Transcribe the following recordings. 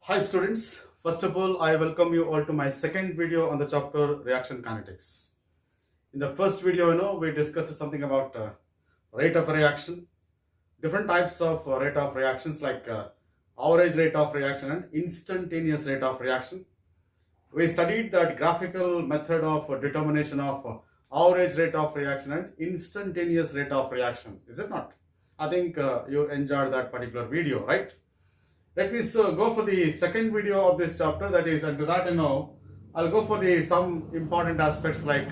Hi students, first of all I welcome you all to my second video on the chapter reaction kinetics. In the first video we discussed something about rate of reaction, different types of rate of reactions like average rate of reaction and instantaneous rate of reaction. We studied that graphical method of determination of average rate of reaction and instantaneous rate of reaction, is it not? I think you enjoyed that particular video, right? Let me go for the second video of this chapter. That is, and to that I'll go for the some important aspects like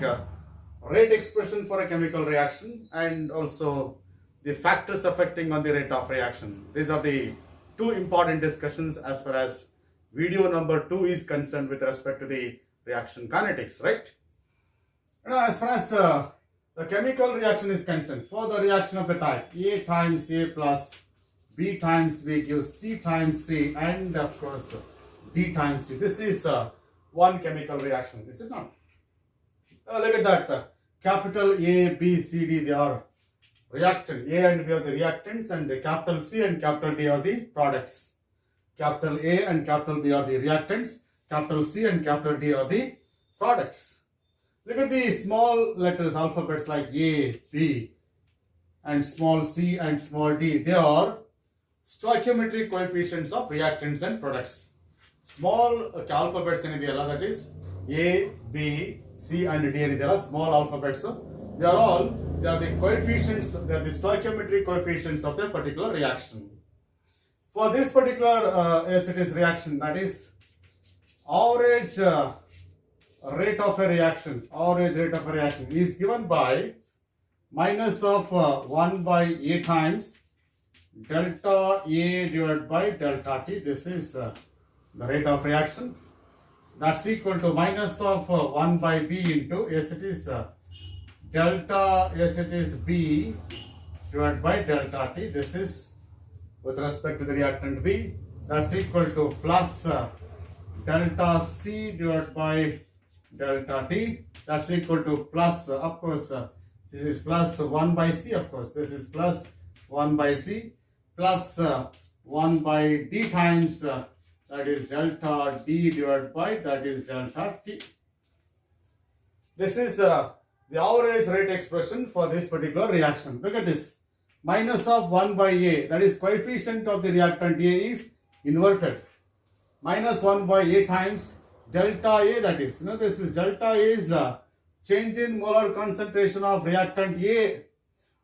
rate expression for a chemical reaction and also the factors affecting on the rate of reaction. These are the two important discussions as far as video number 2 is concerned with respect to the reaction kinetics, right? As far as the chemical reaction is concerned, for the reaction of the type A times A plus B times B gives C times C and of course D times D. This is one chemical reaction, is it not? Look at that. Capital A, B, C, D, they are reactant. A and B are the reactants and capital C and capital D are the products. Capital A and capital B are the reactants. Capital C and capital D are the products. Look at the small letters, alphabets like A, B and small c and small d. They are stoichiometric coefficients of reactants and products. Small alphabets ಏನಿದೆಯಲ್ಲ, that is A, B, C and D ಏನಿದೆಯಲ್ಲ, small alphabets. They are the coefficients, they are the stoichiometric coefficients of the particular reaction. For this particular as it is reaction, that is average rate of a reaction, is given by minus of 1 by A times delta A divided by delta T. This is the rate of reaction. That's equal to minus of 1 by B into as it is delta as it is B divided by delta T. This is with respect to the reactant B. That's equal to plus delta C divided by delta T. That's equal to plus of course this is plus 1 by C, of course this is plus 1 by C plus 1 by D times that is delta D divided by that is delta T. This is the average rate expression for this particular reaction. Look at this. Minus of 1 by A, that is coefficient of the reactant A is inverted. Minus 1 by A times delta A, that is, this is delta A is change in molar concentration of reactant A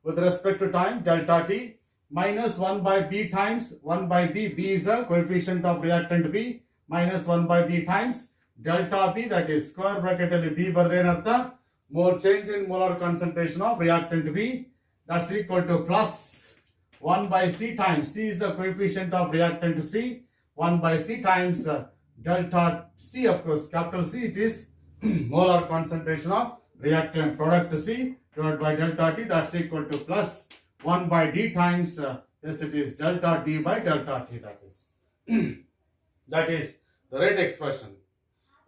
with respect to time, delta T, minus 1 by B times 1 by B. B is a coefficient of reactant B, minus 1 by B times delta B, that is square bracket ಅಲ್ಲಿ B ಬರ್ದೇನರ್ಥ, more change in molar concentration of reactant B. That's equal to plus 1 by C times, C is the coefficient of reactant C, 1 by C times delta C, of course capital C, it is molar concentration of reactant product C divided by delta T. That's equal to plus 1 by D times yes it is delta D by delta T. That is the rate expression.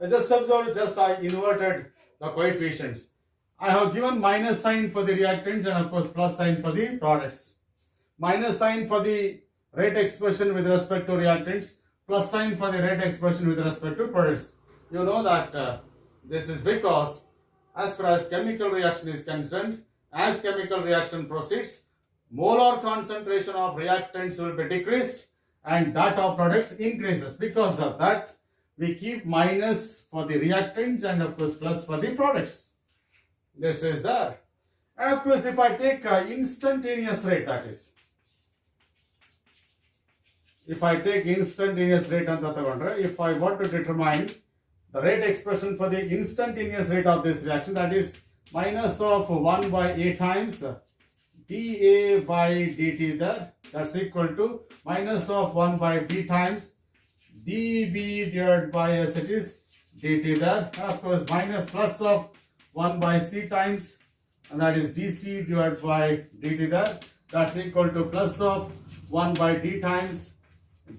Just observe, just I inverted the coefficients. I have given minus sign for the reactants and of course plus sign for the products. Minus sign for the rate expression with respect to reactants, plus sign for the rate expression with respect to products. You know that this is because as far as chemical reaction is concerned, as chemical reaction proceeds, molar concentration of reactants will be decreased and that of products increases. Because of that, we keep minus for the reactants and of course plus for the products. This is there. And of course if I take instantaneous rate, that is, if I take instantaneous rate and if I want to determine the rate expression for the instantaneous rate of this reaction, that is minus of 1 by A times dA by dt there, that's equal to minus of 1 by B times dB divided by as it is dt there, and of course minus plus of 1 by C times and that is dC divided by dt there, that's equal to plus of 1 by D times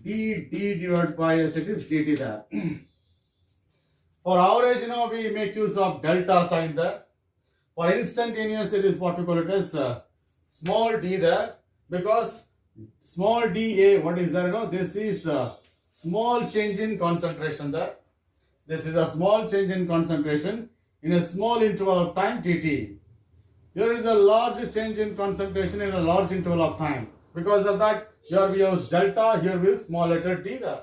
d divided by as it is dt there. For average, we make use of delta sign there. For instantaneous, it is what we call it as small d there, because small dA, what is there? This is small change in concentration there. This is a small change in concentration in a small interval of time dt. Here is a large change in concentration in a large interval of time. Because of that, here we use delta, here we use small letter d there.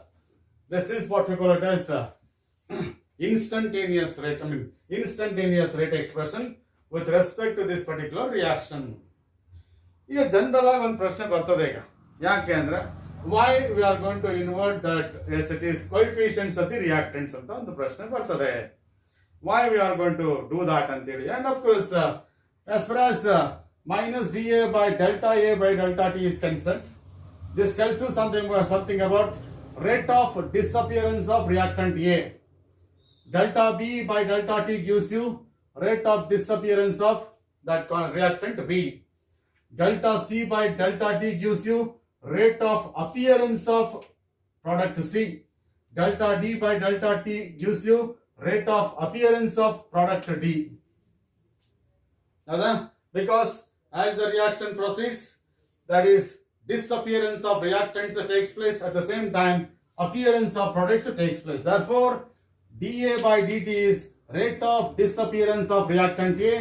This is what we call it as instantaneous rate, instantaneous rate expression with respect to this particular reaction. ಈಗ general ಆಗಿ ಒಂದು ಪ್ರಶ್ನೆ ಬರ್ತದೆ ಈಗ, ಯಾಕೆ ಅಂದ್ರೆ why we are going to invert that acetics coefficients of the reactants ಅಂತ ಒಂದು ಪ್ರಶ್ನೆ ಬರ್ತದೆ. Why we are going to do that ಅಂತೇಳಿ. And of course, as far as minus dA by delta A by delta T is concerned, this tells you something about rate of disappearance of reactant A. Delta B by delta T gives you rate of disappearance of that reactant B. Delta C by delta D gives you rate of appearance of product C. Delta D by delta T gives you rate of appearance of product D. Because as the reaction proceeds, that is disappearance of reactants takes place, at the same time appearance of products takes place. Therefore, dA by dt is rate of disappearance of reactant A,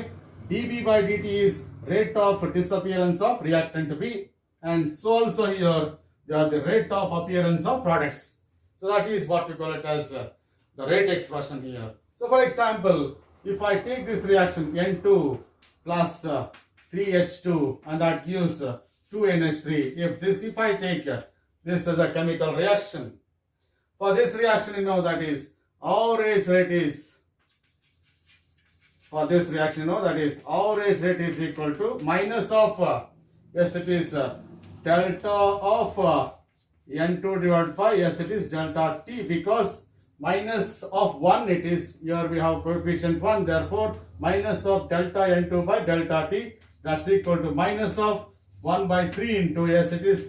dB by dt is rate of disappearance of reactant B, and so also here they are the rate of appearance of products. So that is what we call it as the rate expression here. So for example, if I take this reaction N2 plus 3H2 and that gives 2NH3, if I take this as a chemical reaction, for this reaction you know that is average rate is, for this reaction you know that is average rate is equal to minus of yes it is delta of N2 divided by yes it is delta T, because minus of 1 it is, here we have coefficient 1, therefore minus of delta N2 by delta T, that's equal to minus of 1 by 3 into yes it is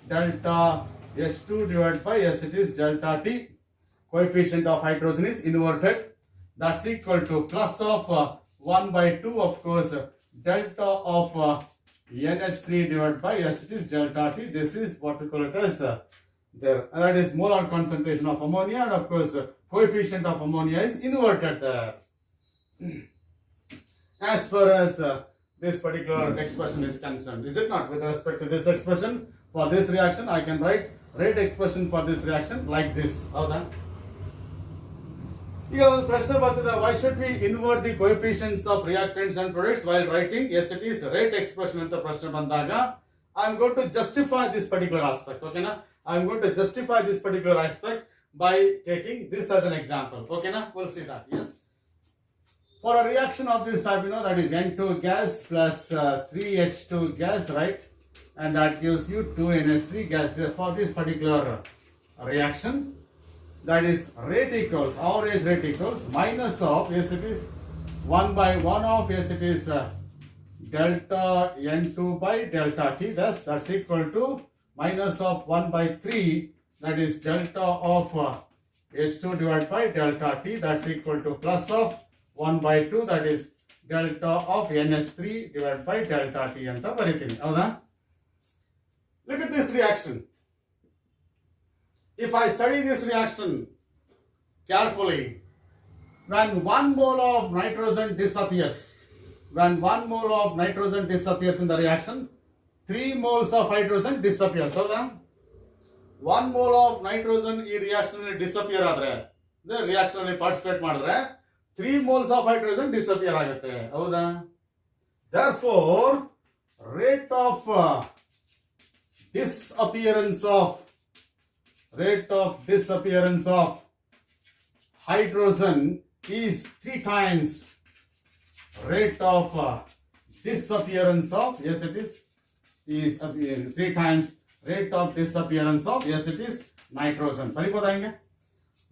delta S2 divided by yes it is delta T. Coefficient of hydrogen is inverted, that's equal to plus of 1 by 2 of course delta of NH3 divided by yes it is delta T. This is what we call it as there, and that is molar concentration of ammonia, and of course coefficient of ammonia is inverted there. As far as this particular expression is concerned, is it not? With respect to this expression for this reaction, I can write rate expression for this reaction like this. How that? ಈಗ ಒಂದು ಪ್ರಶ್ನೆ ಬರ್ತದೆ, why should we invert the coefficients of reactants and products while writing acetics rate expression ಅಂತ ಪ್ರಶ್ನೆ ಬಂದಾಗ, I am going to justify this particular aspect. Okay na? I am going to justify this particular aspect by taking this as an example. Okay na? We'll see that. Yes. For a reaction of this type, you know that is N2 gas plus 3H2 gas, right? And that gives you 2NH3 gas. For this particular reaction, that is rate equals, average rate equals minus of, yes it is 1 by 1 of, yes it is delta N2 by delta T, that's equal to minus of 1 by 3, that is delta of H2 divided by delta T, that's equal to plus of 1 by 2, that is delta of NH3 divided by delta T anta baritini. Hauda? Look at this reaction. If I study this reaction carefully, when 1 mole of nitrogen disappears, when 1 mole of nitrogen disappears in the reaction, 3 moles of hydrogen disappears. So then 1 mole of nitrogen in reaction disappear adre, the reaction alli participate madre 3 moles of hydrogen disappear agutte. Hauda? Therefore rate of disappearance of hydrogen is 3 times rate of disappearance of, yes it is 3 times rate of disappearance of, yes it is nitrogen.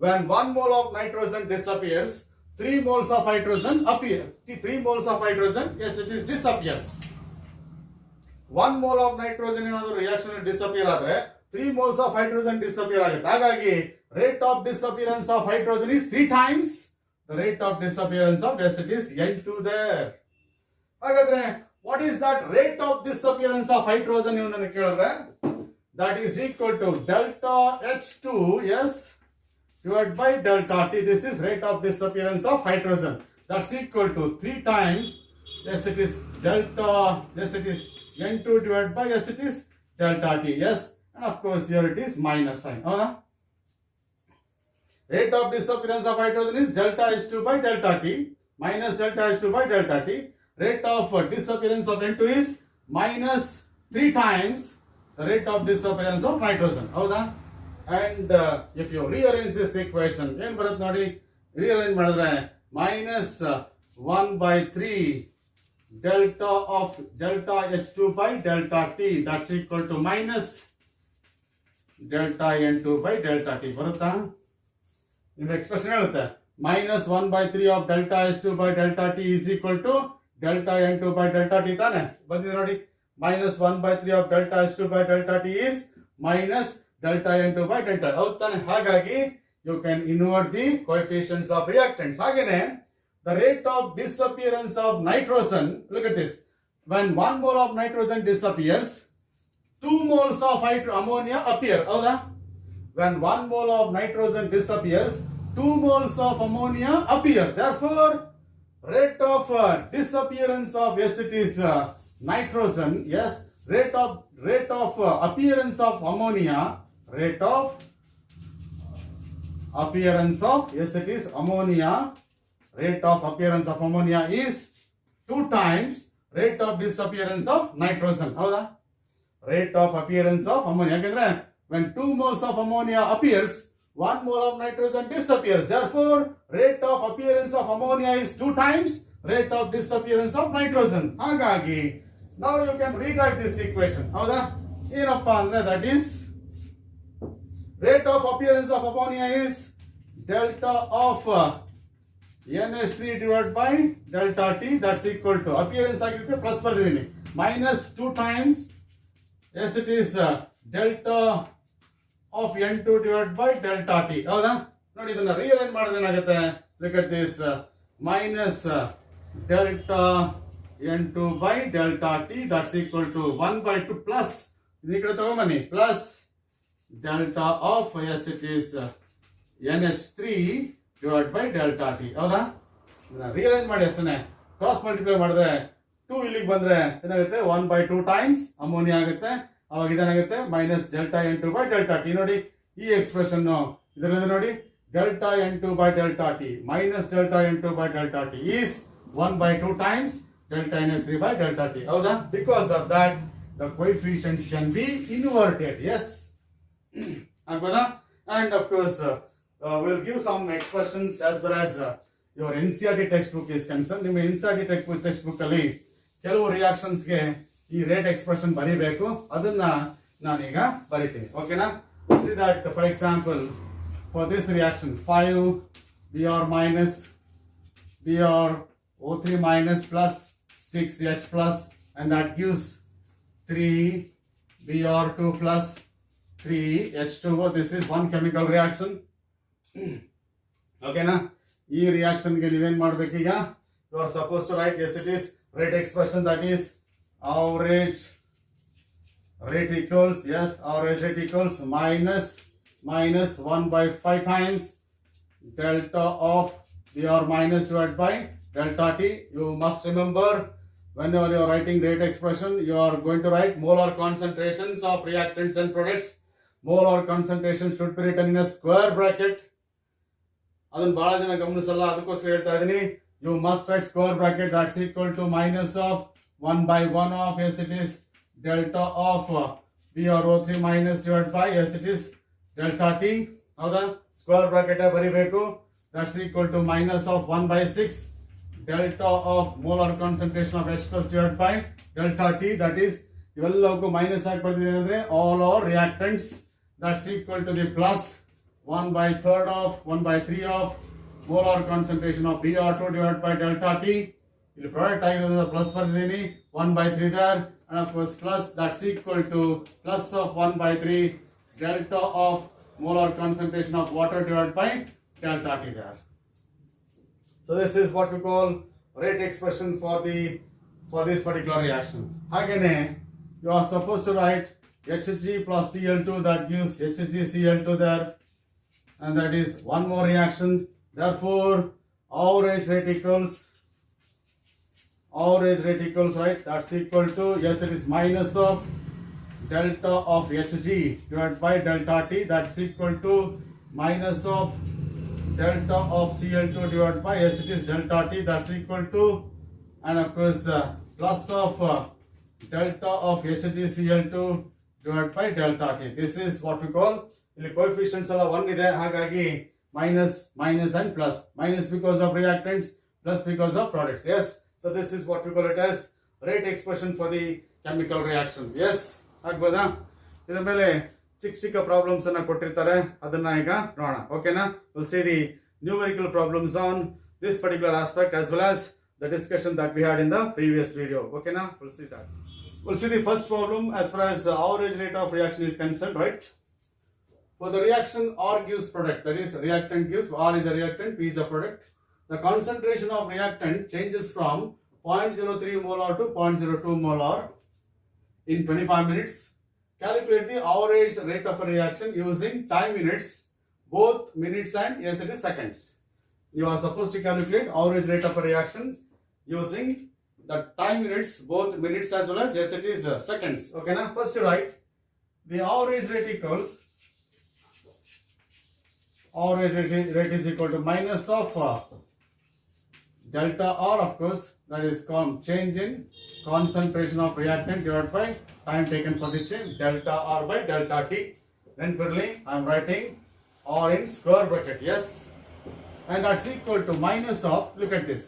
When 1 mole of nitrogen disappears, 3 moles of hydrogen appear. 3 moles of hydrogen, yes it is disappears. 1 mole of nitrogen in another reaction disappear adre 3 moles of hydrogen disappear agutte. Hagagi rate of disappearance of hydrogen is 3 times the rate of disappearance of, yes it is N2 there. Hagadre what is that rate of disappearance of hydrogen? You nanage kelidre that is equal to delta H2, yes, divided by delta T. This is rate of disappearance of hydrogen. That's equal to 3 times, yes, it is delta, yes, it is N2 divided by, yes, it is delta T, yes, and of course here it is minus sign. Rate of disappearance of hydrogen is delta H2 by delta T minus delta H2 by delta T. Rate of disappearance of N2 is minus 3 times the rate of disappearance of nitrogen. And if you rearrange this equation, ಏನು ಬರುತ್ತೆ ನೋಡಿ, rearrange ಮಾಡಿದ್ರೆ minus 1 by 3 delta of delta H2 by delta T, that's equal to minus delta N2 by delta T. ಬರುತ್ತಾ? ನಿಮ್ಮ expression ಹೇಳುತ್ತೆ minus 1 by 3 of delta H2 by delta T is equal to delta N2 by delta T ತಾನೆ ಬಂದಿದೆ ನೋಡಿ. minus 1 by 3 of delta H2 by delta T is minus delta N2 by delta. ಹೌದು ತಾನೆ? ಹಾಗಾಗಿ you can invert the coefficients of reactants. ಹಾಗೇನೆ the rate of disappearance of nitrogen, look at this, when 1 mole of nitrogen disappears, 2 moles of ammonia appear. ಹೌದಾ? When 1 mole of nitrogen disappears, 2 moles of ammonia appear. Therefore, rate of disappearance of, yes, it is nitrogen, yes, rate of appearance of ammonia, rate of appearance of, yes, it is ammonia, rate of appearance of ammonia is 2 times rate of disappearance of nitrogen. ಹೌದಾ? Rate of appearance of ammonia. ಯಾಕಂದ್ರೆ when 2 moles of ammonia appears, 1 mole of nitrogen disappears. Therefore, rate of appearance of ammonia is 2 times rate of disappearance of nitrogen. ಹಾಗಾಗಿ now you can rewrite this equation. ಹೌದಾ? ಏನಪ್ಪಾ ಅಂದ್ರೆ that is rate of appearance of ammonia is delta of NH3 divided by delta T, that's equal to appearance ಆಗಿರುತ್ತೆ plus ಬರ್ತಿದ್ದೀನಿ minus 2 times, yes, it is delta of N2 divided by delta T. ಹೌದಾ? ನೋಡಿ ಇದನ್ನ rearrange ಮಾಡಿದ್ರೆ ಏನಾಗುತ್ತೆ, look at this, minus delta N2 by delta T, that's equal to 1 by 2 plus ಈ ಕಡೆ ತಗೊಂಬನ್ನಿ plus delta of, yes, it is NH3 divided by delta T. ಹೌದಾ? rearrange ಮಾಡಿ ಅಷ್ಟೇ, ಕ್ರಾಸ್ ಮಲ್ಟಿಪ್ಲೈ ಮಾಡಿದ್ರೆ 2 ಇಲ್ಲಿಗೆ ಬಂದ್ರೆ ಏನಾಗುತ್ತೆ 1 by 2 ಟೈಮ್ಸ್ ಅಮೋನಿಯಾ ಆಗುತ್ತೆ. ಅವಾಗ ಇದೇನಾಗುತ್ತೆ minus delta N2 by delta T. ನೋಡಿ ಈ ಎಕ್ಸ್ಪ್ರೆಷನ್ ಇದರಲ್ಲಿ ನೋಡಿ delta N2 by delta T minus delta N2 by delta T is 1 by 2 times delta NH3 by delta T. ಹೌದಾ? Because of that the coefficients can be inverted. Yes. ಆಗ್ಬೋದಾ? And of course we'll give some expressions as far as your NCERT textbook is concerned. ನಿಮ್ಮ NCERT textbook ಅಲ್ಲಿ ಕೆಲವು reactions ಗೆ ಈ rate expression ಬರೀಬೇಕು, ಅದನ್ನ ನಾನೀಗ ಬರೀತೀನಿ. ಓಕೆನಾ? See that for example for this reaction 5 Br minus BrO3 minus plus 6H plus, and that gives 3 Br2 plus 3H2O. This is one chemical reaction. ಓಕೆನಾ? ಈ ರಿಯಾಕ್ಷನ್ ಗೆ ನೀವೇನ್ ಮಾಡ್ಬೇಕೀಗ, you are supposed to write, yes, it is rate expression, that is average rate equals, yes, average rate equals minus 1 by 5 times delta of Br minus divided by delta T. You must remember, whenever you are writing rate expression, you are going to write molar concentrations of reactants and products. Molar concentration should be written in a square bracket. ಅದನ್ನ ಬಹಳ ಜನ ಗಮನಿಸಲ್ಲ, ಅದಕ್ಕೋಸ್ಕರ ಹೇಳ್ತಾ ಇದೀನಿ. You must write square bracket, that's equal to minus of 1 by 1 of, yes, it is delta of BrO3 minus divided by, yes, it is delta T. ಹೌದಾ? Square bracket ಬರೀಬೇಕು. that's equal to minus of 1 by 6 delta of molar concentration of H plus divided by delta T. that is ಇವೆಲ್ಲವಕ್ಕೂ minus ಆಗಿ ಬರ್ತಿದೆ ಅಂದ್ರೆ all our reactants, that's equal to the plus 1 by 3 of molar concentration of Br2 divided by delta T. ಇಲ್ಲಿ product ಆಗಿರೋದ್ರಿಂದ plus ಬರ್ತಿದ್ದೀನಿ 1 by 3 there, and of course plus, that's equal to plus of 1 by 3 delta of molar concentration of water divided by delta T there. So this is what we call rate expression for this particular reaction. ಹಾಗೇನೆ you are supposed to write Hg plus Cl2, that gives HgCl2 there, and that is one more reaction. Therefore, average rate equals, right, that's equal to, yes, it is minus of delta of Hg divided by delta T, that's equal to minus of delta of Cl2 divided by, yes, it is delta T, that's equal to, and of course plus of delta of HgCl2 divided by delta T. This is what we call, ಇಲ್ಲಿ coefficients ಎಲ್ಲ 1 ಇದೆ, ಹಾಗಾಗಿ minus, minus and plus. Minus because of reactants, plus because of products. Yes, so this is what we call it as rate expression for the chemical reaction. Yes, ಆಗ್ಬೋದಾ? ಇದರ ಮೇಲೆ ಚಿಕ್ಕ ಚಿಕ್ಕ problems ಅನ್ನ ಕೊಟ್ಟಿರ್ತಾರೆ, ಅದನ್ನ ಈಗ ನೋಡೋಣ. ಓಕೆನಾ? We'll see the numerical problems on this particular aspect as well as the discussion that we had in the previous video. Okay, now we'll see that. We'll see the first problem as far as average rate of reaction is concerned, right? For the reaction, R gives product, that is reactant gives, R is a reactant, P is a product. The concentration of reactant changes from 0.03 molar to 0.02 molar in 25 minutes. Calculate the average rate of a reaction using time units, both minutes and, yes, it is seconds. You are supposed to calculate average rate of a reaction using the time units, both minutes as well as, yes, it is seconds. Okay, now first you write the average rate equals, average rate is equal to minus of delta R, of course, that is change in concentration of reactant divided by time taken for the change, delta R by delta T. Then finally I am writing R in square bracket, yes, and that's equal to minus of, look at this,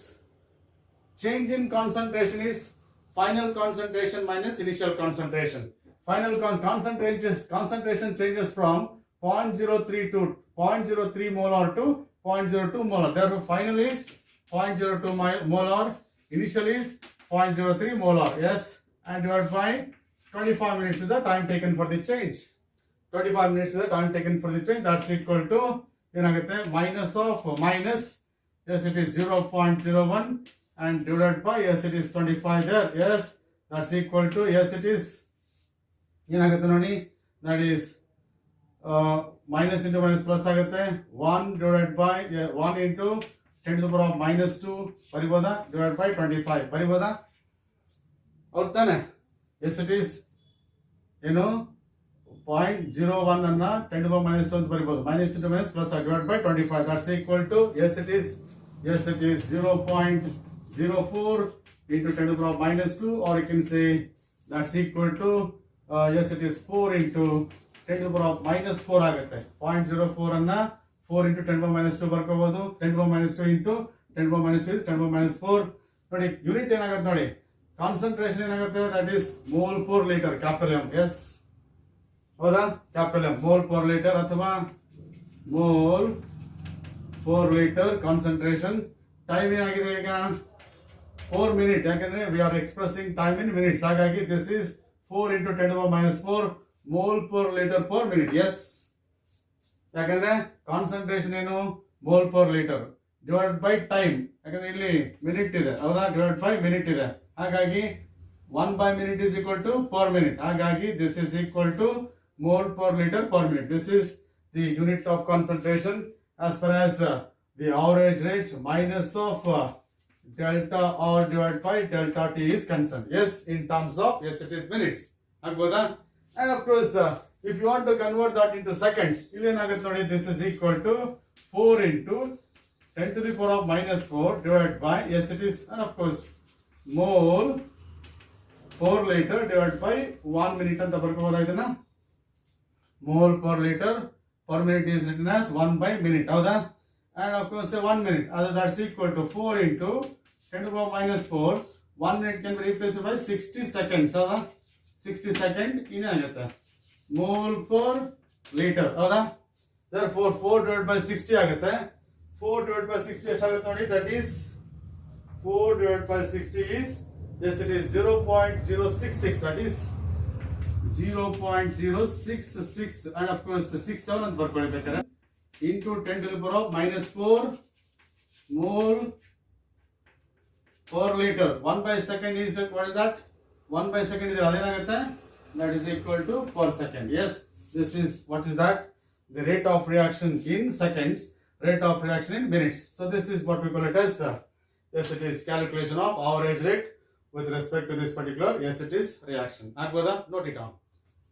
change in concentration is final concentration minus initial concentration. Final concentration changes from 0.03 to 0.03 molar to 0.02 molar. Therefore, final is 0.02 molar, initial is 0.03 molar. Yes, and divided by 25 minutes is the time taken for the change. 25 minutes is the time taken for the change. That's equal to minus of minus, yes, it is 0.01 and divided by, yes, it is 25 there. Yes, that's equal to, yes, it is that is minus into minus plus ಆಗುತ್ತೆ 1 divided by 1 into 10 to the power of minus 2 ಬರಿಬೋದಾ divided by 25 ಬರಿಬೋದಾ ಹೌದು ತಾನೆ. yes, it is 0.01 ಅನ್ನ 10 to the power minus 2 ಅಂತ ಬರಿಬೋದು, minus into minus plus divided by 25, that's equal to, yes, it is 0.04 into 10 to the power minus 2, or you can say that's equal to, yes, it is 4 into 10 to the power minus 4 ಆಗುತ್ತೆ. 0.04 ಅನ್ನ 4 into 10 to the power minus 2 ಬರ್ಕೋಬಹುದು. 10 to the power minus 2 into 10 to the power minus 2 is 10 to the power minus 4. ನೋಡಿ unit ಏನಾಗುತ್ತೆ ನೋಡಿ, concentration ಏನಾಗುತ್ತೆ, that is mole per liter, capital M. yes, ಹೌದಾ, capital M, mole per liter ಅಥವಾ mole per liter concentration. Time ಏನಾಗಿದೆ ಈಗ 4 minutes, ಯಾಕಂದ್ರೆ we are expressing time in minutes, ಹಾಗಾಗಿ this is 4 into 10 to the power minus 4 mole per liter per minute. yes, ಯಾಕಂದ್ರೆ concentration ಏನು mole per liter divided by time, ಯಾಕಂದ್ರೆ ಇಲ್ಲಿ minute ಇದೆ, ಹೌದಾ, divided by minute ಇದೆ, ಹಾಗಾಗಿ 1 by minute is equal to per minute, ಹಾಗಾಗಿ this is equal to mole per liter per minute. This is the unit of concentration as far as the average rate minus of delta R divided by delta T is concerned. Yes, in terms of, yes, it is minutes. ಆಗ್ಬೋದಾ? And of course, if you want to convert that into seconds, ಇಲ್ಲಿ ಏನಾಗುತ್ತೆ ನೋಡಿ, this is equal to 4 into 10 to the power of minus 4 divided by, yes, it is, and of course mole per liter divided by 1 minute ಅಂತ ಬರ್ಕೋಬೋದಾ ಇದನ್ನ. mole per liter per minute is written as 1 by minute, ಹೌದಾ, and of course 1 minute, that's equal to 4 into 10 to the power minus 4, 1 minute can be replaced by 60 seconds, ಹೌದಾ, 60 second ಏನಾಗುತ್ತೆ mole per liter, ಹೌದಾ. therefore 4 divided by 60 ಆಗುತ್ತೆ. 4 divided by 60 ಎಷ್ಟಾಗುತ್ತೆ ನೋಡಿ, that is 4 divided by 60 is, yes, it is 0.066, that is 0.066, and of course 67 ಅಂತ ಬರ್ಕೊಳ್ಳಿ ಬೇಕಾದ್ರೆ, into 10 to the power of minus 4 mole per liter. 1 by second is, what is that, 1 by second ಇದೆ, ಅದೇನಾಗುತ್ತೆ that is equal to per second. Yes, this is what is that? The rate of reaction in seconds, rate of reaction in minutes. So this is what we call it as yes, it is calculation of average rate with respect to this particular, yes, it is reaction. And whether note it down.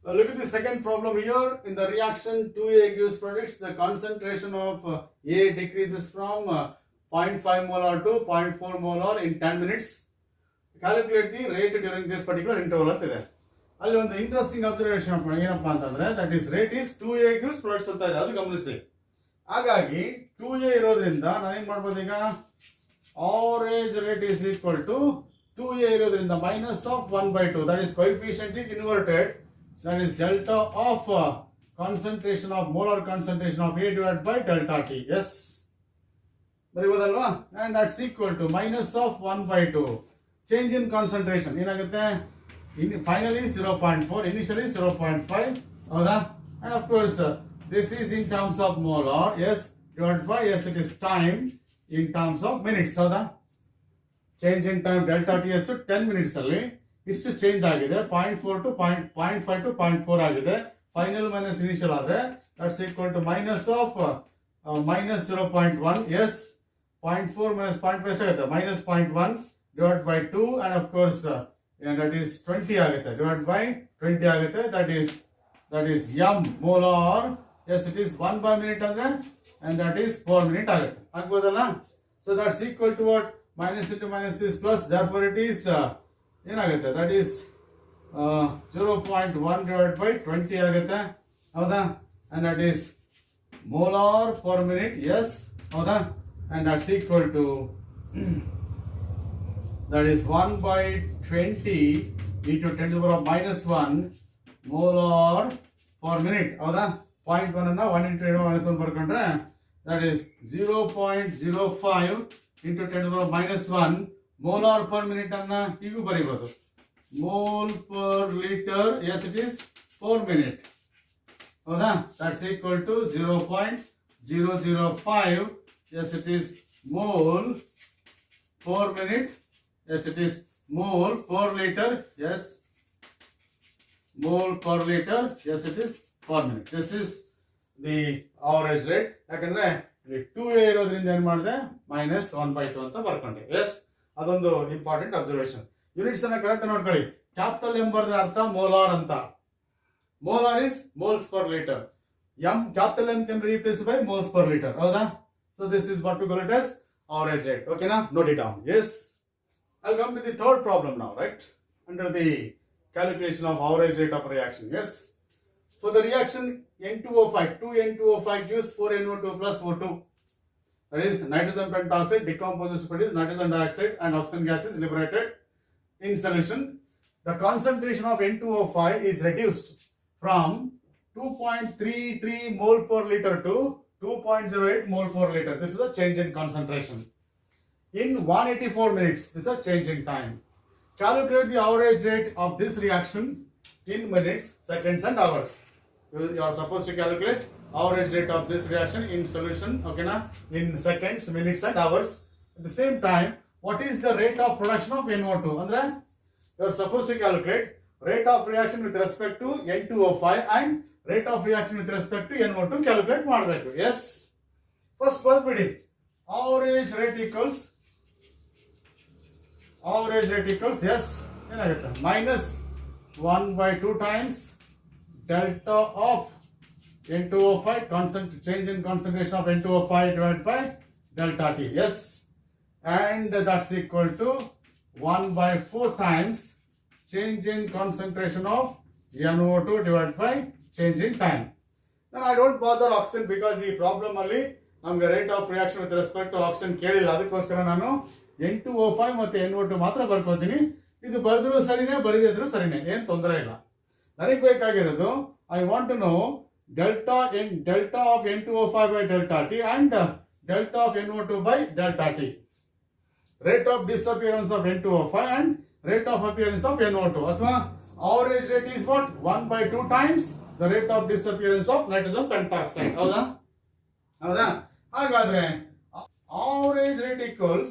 Now look at the second problem here. In the reaction 2A gives products, the concentration of A decreases from 0.5 molar to 0.4 molar in 10 minutes. Calculate the rate during this particular interval ಅಂತ ಇದೆ. ಅಲ್ಲಿ ಒಂದು interesting observation ಏನಪ್ಪಾ ಅಂತಂದ್ರೆ that is rate is 2A gives products ಅಂತ ಇದೆ, ಅದು ಗಮನಿಸಿ. ಹಾಗಾಗಿ 2A ಇರೋದ್ರಿಂದ ನಾನು ಏನ್ ಮಾಡ್ಬೋದು ಈಗ, average rate is equal to 2A ಇರೋದ್ರಿಂದ minus of 1/2, that is coefficient is inverted, that is delta of concentration of molar concentration of A divided by delta T. Yes, ಬರೀಬೋದಲ್ವಾ? and that's equal to minus of 1/2. change in concentration ಏನಾಗುತ್ತೆ, finally 0.4, initially 0.5, ಹೌದಾ? and of course this is in terms of molar, yes, divided by, yes, it is time in terms of minutes, ಹೌದಾ? change in time delta T ಎಷ್ಟು 10 minutes ಅಲ್ಲಿ ಇಷ್ಟು change ಆಗಿದೆ, 0.4 to 0.5 to 0.4 ಆಗಿದೆ. Final minus initial ಆದ್ರೆ that's equal to minus of minus 0.1, yes, 0.4 minus 0.5 ಆಗುತ್ತೆ, minus 0.1 divided by 2, and of course that is 20 ಆಗುತ್ತೆ, divided by 20 ಆಗುತ್ತೆ, that is m molar, yes, it is 1 by minute ಅಂದ್ರೆ, and that is 4 minute ಆಗುತ್ತೆ, ಆಗ್ಬೋದಲ್ಲ? so that's equal to what, minus into minus is plus, therefore it is ಏನಾಗುತ್ತೆ, that is 0.1 divided by 20 ಆಗುತ್ತೆ, ಹೌದಾ? and that is molar per minute, yes, ಹೌದಾ? and that's equal to that is 1 by 20 into 10 to the power of minus 1 molar per minute, ಹೌದಾ? 0.1 ಅನ್ನ 1 into 10 to the power minus 1 ಬರ್ಕೊಂಡ್ರೆ that is 0.05 into 10 to the power of minus 1 molar per minute ಅನ್ನ ಹೀಗೂ ಬರೀಬಹುದು, mole per liter, yes, it is per minute, ಹೌದಾ? that's equal to 0.005, yes, it is mole per minute, yes, it is mole per liter, yes, mole per liter, yes, it is per minute. This is the average rate. ಯಾಕಂದ್ರೆ 2A ಇರೋದ್ರಿಂದ ಏನ್ ಮಾಡಿದೆ, minus 1/2 ಅಂತ ಬರ್ಕೊಂಡೆ. Yes, ಅದೊಂದು important observation. Units ಅನ್ನ correct ನೋಡ್ಕೊಳ್ಳಿ. Capital M ಬರೆದ್ರೆ ಅರ್ಥ ಮೋಲಾರ್ ಅಂತ. Molar is moles per litre. M capital M can replace by moles per litre, ಹೌದಾ? So this is what we call it as average rate. Okay na, note it down. Yes, I'll come to the third problem now, right? Under the calculation of average rate of reaction. Yes, for the reaction N2O5, 2N2O5 gives 4NO2 plus O2. That is nitrogen pentoxide decomposes to produce nitrogen dioxide and oxygen gas is liberated in solution. The concentration of N2O5 is reduced from 2.33 mole per liter to 2.08 mole per liter. This is a change in concentration. In 184 minutes, this is a change in time. Calculate the average rate of this reaction in minutes, seconds and hours. You are supposed to calculate average rate of this reaction in solution, okay na, in seconds, minutes and hours. At the same time, what is the rate of production of NO2? Andre, you are supposed to calculate rate of reaction with respect to N2O5 and rate of reaction with respect to NO2 calculate ಮಾಡಬೇಕು. Yes, first ಬಿಡಿ, average rate equals yes, ಏನಾಗುತ್ತೆ, minus 1/2 times delta of N2O5, change in concentration of N2O5 divided by delta T. Yes, and that's equal to 1/4 times change in concentration of NO2 divided by change in time. Now I don't bother oxygen because the problem ಅಲ್ಲಿ ನಮಗೆ rate of reaction with respect to oxygen ಕೇಳಿಲ್ಲ, ಅದಕ್ಕೋಸ್ಕರ ನಾನು N2O5 ಮತ್ತೆ NO2 ಮಾತ್ರ ಬರ್ಕೋತೀನಿ. ಇದು ಬರೆದ್ರು ಸರಿನೇ, ಬರೆದಿದ್ರು ಸರಿನೇ, ಏನ್ ತೊಂದರೆ ಇಲ್ಲ. ನನಗೆ ಬೇಕಾಗಿರೋದು I want to know delta of N2O5 by delta T and delta of NO2 by delta T. Rate of disappearance of N2O5 and rate of appearance of NO2. ಅಥವಾ average rate is what? 1/2 times the rate of disappearance of nitrogen pentoxide. ಹೌದಾ? ಹಾಗಾದ್ರೆ average rate equals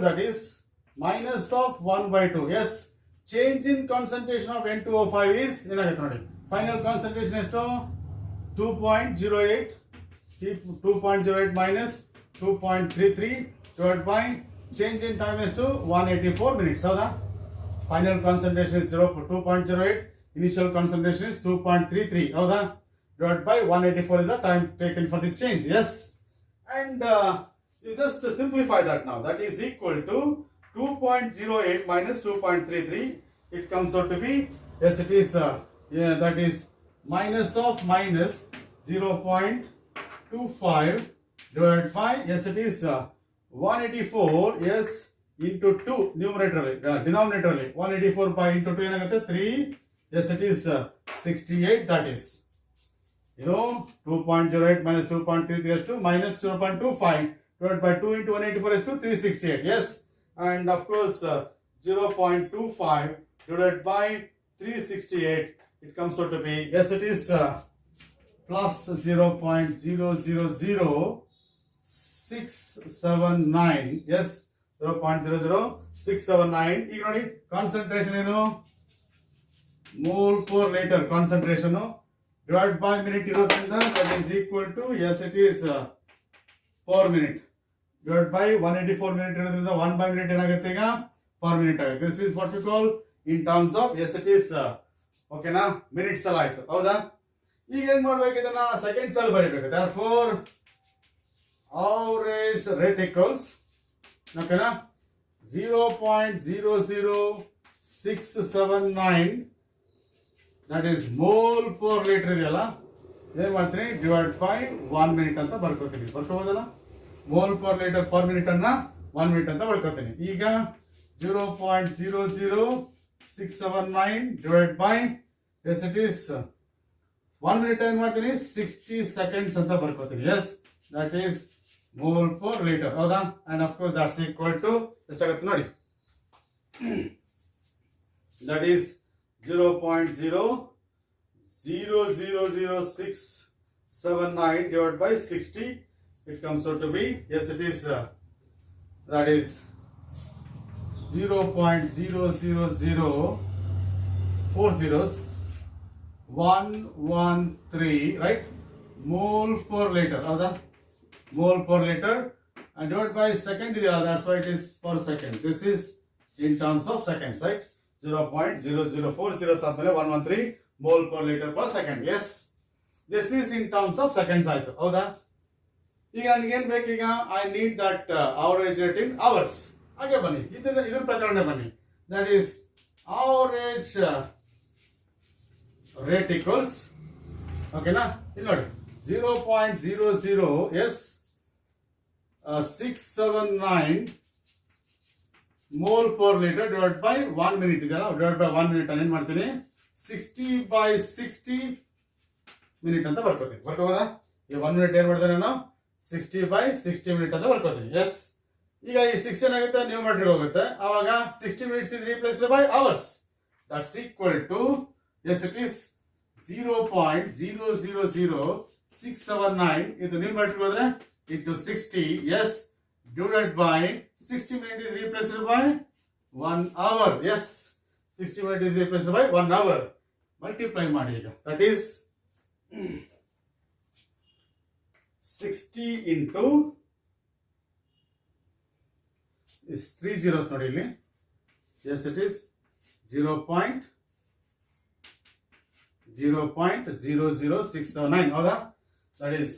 that is minus of 1 by 2. Yes, change in concentration of N2O5 is ಏನಾಗುತ್ತೆ ನೋಡಿ, final concentration ಎಷ್ಟು 2.08, 2.08 minus 2.33 divided by change in time is to 184 minutes. ಹೌದಾ? Final concentration is 2.08, initial concentration is 2.33. ಹೌದಾ? Divided by 184 is the time taken for the change. Yes, and you just simplify that now. That is equal to 2.08 minus 2.33. It comes out to be, yes, it is that is minus of minus 0.25 divided by, yes, it is 184, yes, into 2 numeratorly, denominatorly 184 by into 2 ಏನಾಗುತ್ತೆ 3, yes, it is 68. That is, you know, 2.08 minus 2.33 is to minus 0.25 divided by 2 into 184 is to 368. Yes, and of course 0.25 divided by 368, it comes out to be, yes, it is plus 0.000679. Yes, 0.00679. ಈಗ ನೋಡಿ concentration ಏನು, mole per liter concentration divided by minute ಇರೋದ್ರಿಂದ that is equal to, yes, it is per minute divided by 184 minute ಇರೋದ್ರಿಂದ 1 by minute ಏನಾಗುತ್ತೆ ಈಗ per minute ಆಗುತ್ತೆ. This is what we call in terms of, yes, it is ಓಕೆನಾ, minutes ಅಲ್ಲಿ ಆಯ್ತು. ಹೌದಾ? ಈಗ ಏನ್ ಮಾಡ್ಬೇಕು, ಇದನ್ನ ಸೆಕೆಂಡ್ಸ್ ಅಲ್ಲಿ ಬರೀಬೇಕು. therefore average rate equals, ಓಕೆನಾ, 0.00679, that is mole per liter ಇದೆಯಲ್ಲ, ಏನ್ ಮಾಡ್ತೀನಿ, ಡಿವೈಡ್ ಬೈ 1 minute ಅಂತ ಬರ್ಕೋತೀನಿ. ಬರ್ಕೋಬೋದಲ್ಲ, mole per liter per minute ಅನ್ನ 1 minute ಅಂತ ಬರ್ಕೋತೀನಿ. ಈಗ 0.00679 divided by, yes, it is 1 minute ಏನ್ ಮಾಡ್ತೀನಿ, 60 seconds ಅಂತ ಬರ್ಕೋತೀನಿ. Yes, that is mole per liter. ಹೌದಾ? and of course that's equal to ಎಷ್ಟಾಗುತ್ತೆ ನೋಡಿ, that is 0.0000679 divided by 60. It comes out to be, yes, it is that is 0.000400113, right, mole per liter. ಹೌದಾ? mole per liter and divided by second ಇದೆಯಲ್ಲ, that's why it is per second. This is in terms of seconds, right? 0.0040 ಆದ್ಮೇಲೆ 113 mole per liter per second. Yes, this is in terms of seconds ಆಯ್ತು. ಹೌದಾ? ಈಗ ನನಗೆ ಏನ್ ಬೇಕು, ಈಗ I need that average rate in hours. ಹಾಗೆ ಬನ್ನಿ, ಇದ್ರ ಪ್ರಕರಣ ಬನ್ನಿ. That is average rate equals, ಓಕೆನಾ, ಇಲ್ಲಿ ನೋಡಿ 0.00679 mole per liter divided by 1 minute ಇದೆಯಲ್ಲ, divided by 1 minute ಅನ್ನು ಏನ್ ಮಾಡ್ತೀನಿ, 60 by 60 minute ಅಂತ ಬರ್ಕೋತೀನಿ. ಬರ್ಕೋಬೋದಾ? ಈ 1 minute ಏನ್ ಮಾಡ್ತೇನೆ ನಾನು, 60 by 60 minute ಅಂತ ಬರ್ಕೋತೀನಿ. ಎಸ್, ಈಗ ಈ 60 ಏನಾಗುತ್ತೆ, ನ್ಯೂಮರೇಟರ್ ಹೋಗುತ್ತೆ. ಆವಾಗ 60 minutes is replaced by hours. That's equal to, yes, it is 0.0000679 ಇದು ನ್ಯೂಮರೇಟರ್ ಹೋದ್ರೆ into 60. Yes, divided by 60 minutes is replaced by 1 hour. Yes, 60 minutes is replaced by 1 hour. Multiply ಮಾಡಿ ಈಗ, that is 60 into is 3 zeros ನೋಡಿ ಇಲ್ಲಿ. Yes, it is 0.00679. ಹೌದಾ? that is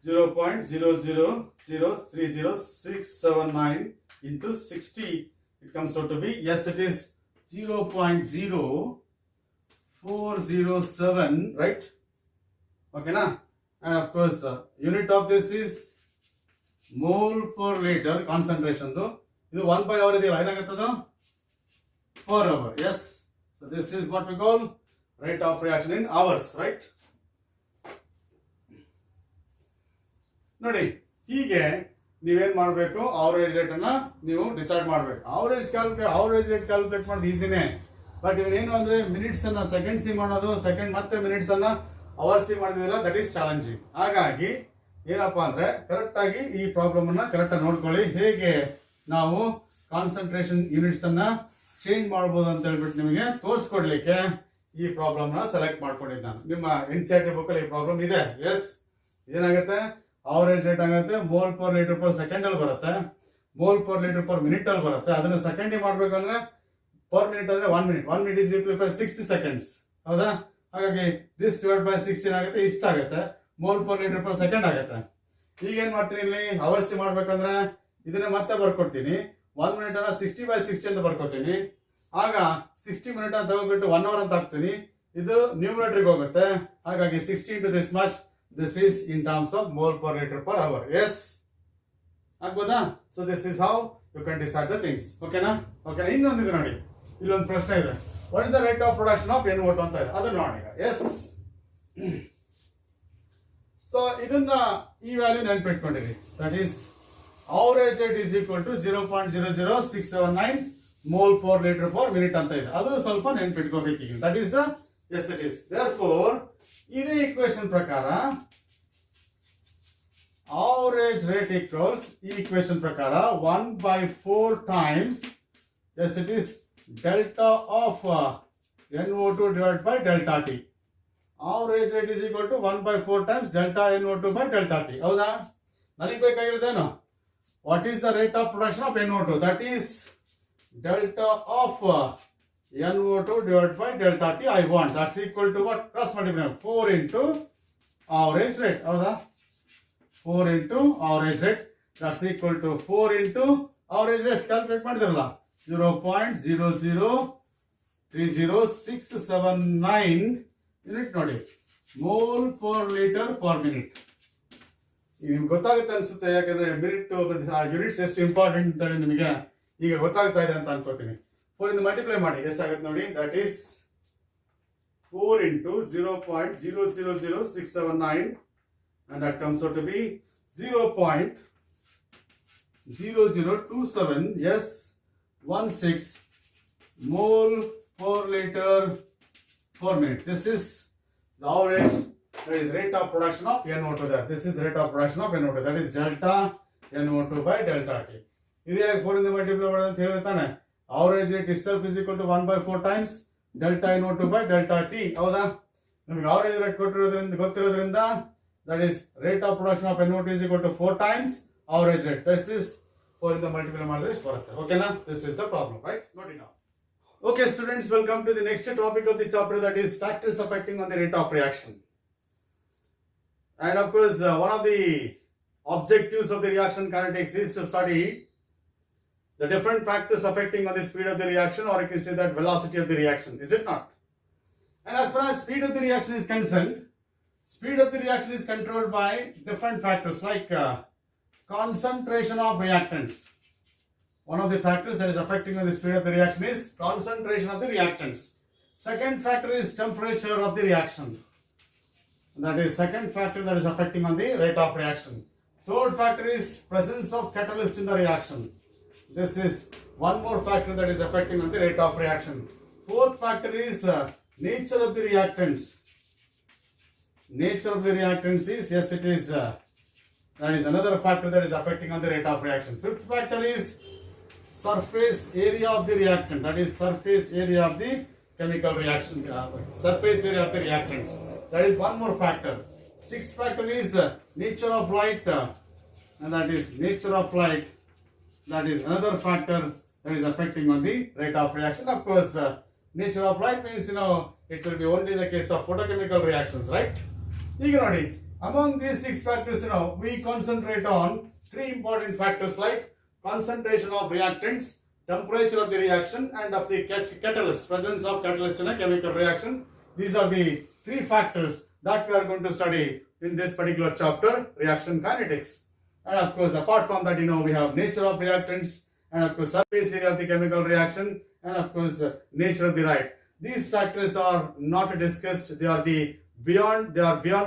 0.000300679 into 60. It comes out to be, yes, it is 0.0407, right? Okay na? And of course unit of this is mole per liter concentration. ಇದು 1 by hour ಇದೆಯಲ್ಲ, ಏನಾಗುತ್ತದ per hour. Yes, so this is what we call rate of reaction in hours, right? ನೋಡಿ, ಹೀಗೆ ನೀವೇನ್ ಮಾಡಬೇಕು, average rate ಅನ್ನ ನೀವು decide ಮಾಡಬೇಕು. Average rate calculate ಮಾಡೋದು ಈಸಿನೇ, ಬಟ್ ಇವನೇನು ಅಂದ್ರೆ ಮಿನಿಟ್ಸ್ ಅನ್ನ ಸೆಕೆಂಡ್ಸ್ ಮಾಡೋದು, ಸೆಕೆಂಡ್ ಮತ್ತೆ ಮಿನಿಟ್ಸ್ ಅನ್ನ ಅವರ್ಸ್ ಮಾಡಿದಿಲ್ಲ, ದಟ್ ಈಸ್ ಚಾಲೆಂಜಿಂಗ್. ಹಾಗಾಗಿ ಏನಪ್ಪಾ ಅಂದ್ರೆ ಕರೆಕ್ಟ್ ಆಗಿ ಈ ಪ್ರಾಬ್ಲಮ್ ಅನ್ನ ಕರೆಕ್ಟ್ ಆಗಿ ನೋಡ್ಕೊಳ್ಳಿ. ಹೇಗೆ ನಾವು ಕಾನ್ಸಂಟ್ರೇಷನ್ ಯೂನಿಟ್ಸ್ ಅನ್ನ ಚೇಂಜ್ ಮಾಡಬಹುದು ಅಂತ ಹೇಳ್ಬಿಟ್ಟು ನಿಮಗೆ ತೋರಿಸ್ಕೊಡ್ಲಿಕ್ಕೆ ಈ ಪ್ರಾಬ್ಲಮ್ ನ ಸೆಲೆಕ್ಟ್ ಮಾಡ್ಕೊಂಡಿದ್ದೆ ನಾನು. ನಿಮ್ಮ NCERT ಬುಕ್ ಅಲ್ಲಿ ಈ ಪ್ರಾಬ್ಲಮ್ ಇದೆ. ಎಸ್, ಏನಾಗುತ್ತೆ, ಅವರೇಜ್ ರೇಟ್ ಆಗುತ್ತೆ mole per litre per second ಅಲ್ಲಿ ಬರುತ್ತೆ, mole per litre per minute ಅಲ್ಲಿ ಬರುತ್ತೆ. ಅದನ್ನ ಸೆಕೆಂಡ್ ಮಾಡ್ಬೇಕಂದ್ರೆ ಪರ್ ಮಿನಿಟ್ ಅಂದ್ರೆ 1 minute, 1 minute is equal to 60 seconds. ಹೌದಾ? ಹಾಗಾಗಿ ದಿಸ್ ಡಿವೈಡ್ ಬೈ 16 ಆಗುತ್ತೆ, ಇಷ್ಟ ಆಗುತ್ತೆ, mole per litre per second ಆಗುತ್ತೆ. ಈಗ ಏನ್ ಮಾಡ್ತೀನಿ, ಇಲ್ಲಿ ಅವರ್ಸ್ ಮಾಡ್ಬೇಕಂದ್ರೆ ಇದನ್ನ ಮತ್ತೆ ಬರ್ಕೊಡ್ತೀನಿ. 1 ಮಿನಿಟ್ ಅನ್ನ 60/60 ಅಂತ ಬರ್ಕೋತೀನಿ. ಆಗ 60 ಮಿನಿಟ್ ಅಂತ ತಗೊಂಡ್ಬಿಟ್ಟು 1 ಅವರ್ ಅಂತ ಹಾಕ್ತೀನಿ. ಇದು ನ್ಯೂಮರೇಟರ್ಗೆ ಹೋಗುತ್ತೆ. ಹಾಗಾಗಿ 60 into this much, this is in terms of mole per liter per hour. Yes, ಆಗ್ಬೋದಾ? So this is how you can decide the things. ಓಕೆನಾ? ಓಕೆನಾ? ಇನ್ನೊಂದಿದೆ ನೋಡಿ, ಇಲ್ಲೊಂದು ಪ್ರಶ್ನೆ ಇದೆ. What is the rate of production of NO2 ಅಂತ ಇದೆ, ಅದನ್ನ ನೋಡಿ ಈಗ. ಎಸ್, ಸೊ ಇದನ್ನ ಈ ವ್ಯಾಲ್ಯೂ ನೆನ್ಪಿಟ್ಕೊಂಡಿರಿ. That is average rate is equal to 0.00679 mole per litre per minute ಅಂತ ಇದೆ. ಅದು ಸ್ವಲ್ಪ ನೆನ್ಪಿಟ್ಕೋಬೇಕು ಈಗ. That is the, yes it is. Therefore ಇದೇ ಈಕ್ವೇಶನ್ ಪ್ರಕಾರ ಅವರೇಜ್ ರೇಟ್ ಈಕ್ವಲ್ಸ್, ಈ ಈಕ್ವೇಶನ್ ಪ್ರಕಾರ 1/4 times, yes it is, delta of NO2 divided by delta T. Average rate is equal to 1/4 times delta NO2 by delta T. ಹೌದಾ? ನನಗೆ ಬೇಕಾಗಿರೋದೇನು, what is the rate of production of NO2? That is delta of NO2 divided by delta T I want. That's equal to what? Cross multiply 4 into average rate. ಹೌದಾ? 4 into average rate. That's equal to 4 into average rate. Calculate ಮಾಡಿದ್ರಲ್ಲ, 0.0030679 unit ನೋಡಿ, mole per litre per minute. ನಿಮ್ಗೆ ಗೊತ್ತಾಗುತ್ತೆ ಅನ್ಸುತ್ತೆ, ಯಾಕಂದ್ರೆ minute units ಎಷ್ಟು important ಅಂತ ಹೇಳಿ ನಿಮಗೆ ಈಗ ಗೊತ್ತಾಗ್ತಾ ಇದೆ ಅಂತ ಅನ್ಕೋತೀನಿ. 4 ಇಂದ ಮಲ್ಟಿಪ್ಲೈ ಮಾಡಿ ಎಷ್ಟಾಗುತ್ತೆ ನೋಡಿ. That is 4 into 0.0000679 and that comes out to be 0.0027 16 mole per liter per minute. This is the average, that is rate of production of NO2 there. This is rate of production of NO2, that is delta NO2 by delta T. ಇದು 4 ಇಂದ multiply ಮಾಡೋದು ಅಂತ ಹೇಳಿದ್ರೆ ತಾನೆ, average rate itself is equal to 1/4 times delta NO2 by delta T. ಹೌದಾ? ನಮಗೆ average rate ಗೊತ್ತಿರೋದ್ರಿಂದ that is rate of production of NO2 is equal to 4 times average rate. This is 4 ಇಂದ ಮಲ್ಟಿಪ್ಲೈ ಮಾಡಿದ್ರೆ ಇಷ್ಟು ಬರುತ್ತೆ. ಓಕೆನಾ? This is the problem, right? Note it down. Okay students, welcome to the next topic of the chapter, that is factors affecting on the rate of reaction. And of course one of the objectives of the reaction kinetics is to study the different factors affecting on the speed of the reaction, or you can say that velocity of the reaction, is it not? And as far as speed of the reaction is concerned, speed of the reaction is controlled by different factors like concentration of reactants. One of the factors that is affecting on the speed of the reaction is concentration of the reactants. Second factor is temperature of the reaction. That is second factor that is affecting on the rate of reaction. Third factor is presence of catalyst in the reaction. This is one more factor that is affecting on the rate of reaction. Fourth factor is nature of the reactants. Nature of the reactants is, yes it is, that is another factor that is affecting on the rate of reaction. Fifth factor is surface area of the reactant, that is surface area of the chemical reaction, surface area of the reactants, that is one more factor. Sixth factor is nature of light, and that is nature of light, that is another factor that is affecting on the rate of reaction. Of course nature of light means, it will be only the case of photochemical reactions, right? ಈಗ ನೋಡಿ, among these 6 factors, we concentrate on 3 important factors like concentration of reactants, temperature of the reaction, and of the catalyst, presence of catalyst in a chemical reaction. These are the 3 factors that we are going to study in this particular chapter, reaction kinetics. And of course, apart from that, we have nature of reactants, and of course surface area of the chemical reaction, and of course nature of the light. These factors are not discussed. They are beyond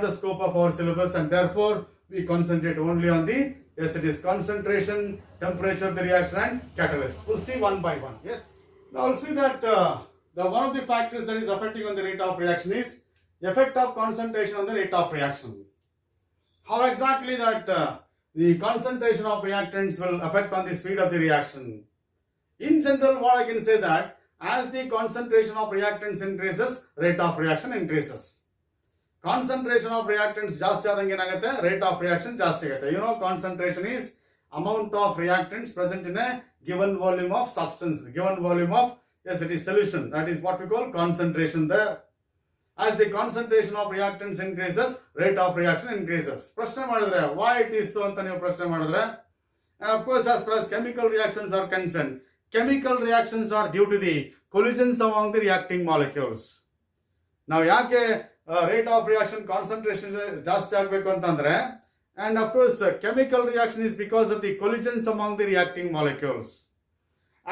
the scope of our syllabus, and therefore we concentrate only on the, yes it is, concentration, temperature of the reaction, and catalyst. We'll see one by one. Yes. Now we'll see that the one of the factors that is affecting on the rate of reaction is effect of concentration on the rate of reaction. How exactly that the concentration of reactants will affect on the speed of the reaction. In general, what I can say that as the concentration of reactants increases, rate of reaction increases. Concentration of reactants ಜಾಸ್ತಿ ಆದಂಗೆ ಏನಾಗುತ್ತೆ, rate of reaction ಜಾಸ್ತಿ ಆಗುತ್ತೆ. You know, concentration is amount of reactants present in a given volume of substance, given volume of, yes, it is solution. That is what we call concentration there. As the concentration of reactants increases, rate of reaction increases. ಪ್ರಶ್ನೆ ಮಾಡಿದ್ರೆ why it is so ಅಂತ ನೀವು ಪ್ರಶ್ನೆ ಮಾಡಿದ್ರೆ, and of course as far as chemical reactions are concerned, chemical reactions are due to the collisions among the reacting molecules. Now ಯಾಕೆ rate of reaction concentration ಜಾಸ್ತಿ ಆಗಬೇಕು ಅಂತಂದ್ರೆ, and of course chemical reaction is because of the collisions among the reacting molecules.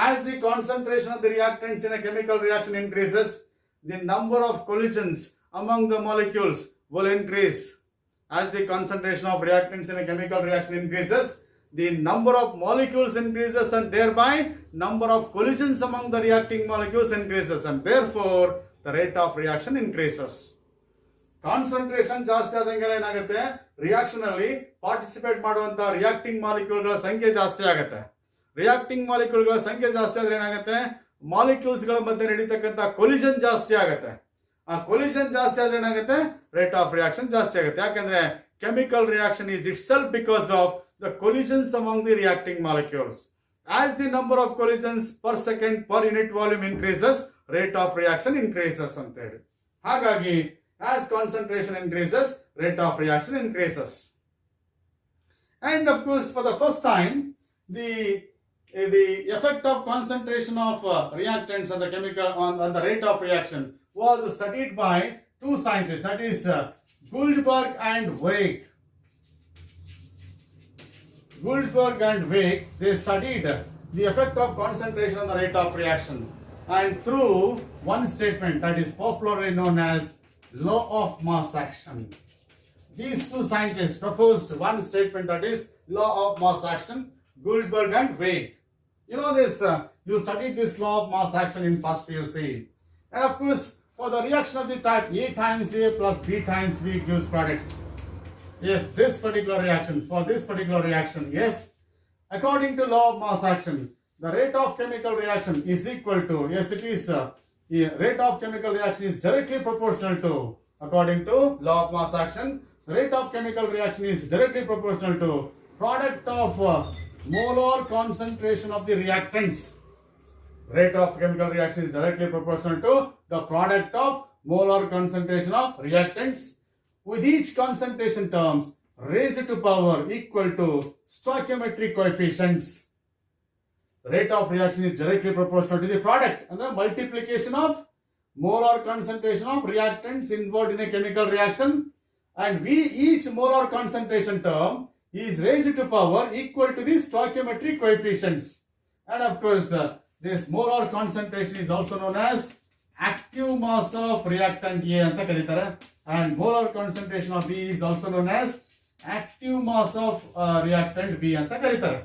As the concentration of the reactants in a chemical reaction increases, the number of collisions among the molecules will increase. As the concentration of reactants in a chemical reaction increases, the number of molecules increases and thereby number of collisions among the reacting molecules increases, and therefore the rate of reaction increases. Concentration ಜಾಸ್ತಿ ಆದಂಗೆ ಏನಾಗುತ್ತೆ, reaction ಅಲ್ಲಿ participate ಮಾಡುವಂತ reacting ಮಾಲಿಕ್ಯೂಲ್ಗಳ ಸಂಖ್ಯೆ ಜಾಸ್ತಿ ಆಗುತ್ತೆ. Reacting ಮಾಲಿಕ್ಯೂಲ್ಗಳ ಸಂಖ್ಯೆ ಜಾಸ್ತಿ ಆದ್ರೆ ಏನಾಗುತ್ತೆ, ಮಾಲಿಕ್ಯೂಲ್ಸ್ ಗಳ ಮಧ್ಯೆ ನಡೀತಕ್ಕಂತ ಕೊಲಿಷನ್ ಜಾಸ್ತಿ ಆಗುತ್ತೆ. ಆ ಕೊಲಿಷನ್ ಜಾಸ್ತಿ ಆದ್ರೆ ಏನಾಗುತ್ತೆ, ರೇಟ್ ಆಫ್ ರಿಯಾಕ್ಷನ್ ಜಾಸ್ತಿ ಆಗುತ್ತೆ. ಯಾಕಂದ್ರೆ chemical reaction is it self because of the collisions among the reacting molecules. As the number of collisions per second per unit volume increases, rate of reaction increases ಅಂತ ಹೇಳಿ. ಹಾಗಾಗಿ as concentration increases, rate of reaction increases. And of course, for the first time, the effect of concentration of reactants on the chemical on the rate of reaction was studied by two scientists, that is Goldberg and Weig. Goldberg and Weig, they studied the effect of concentration on the rate of reaction, and through one statement that is popularly known as law of mass action. These two scientists proposed one statement, that is law of mass action, Goldberg and Weig. You know this, you studied this law of mass action in first PUC. And of course, for the reaction of the type A times A plus B times B gives products. If this particular reaction, for this particular reaction, yes, according to law of mass action, the rate of chemical reaction is equal to, yes it is, the rate of chemical reaction is directly proportional to, according to law of mass action, the rate of chemical reaction is directly proportional to product of molar concentration of the reactants. Rate of chemical reaction is directly proportional to the product of molar concentration of reactants, with each concentration terms raised to power equal to stoichiometric coefficients. The rate of reaction is directly proportional to the product, and the multiplication of molar concentration of reactants involved in a chemical reaction, and each molar concentration term is raised to power equal to the stoichiometric coefficients. And of course, this molar concentration is also known as active mass of reactant A anta karitare, and molar concentration of B is also known as active mass of reactant B anta karitare.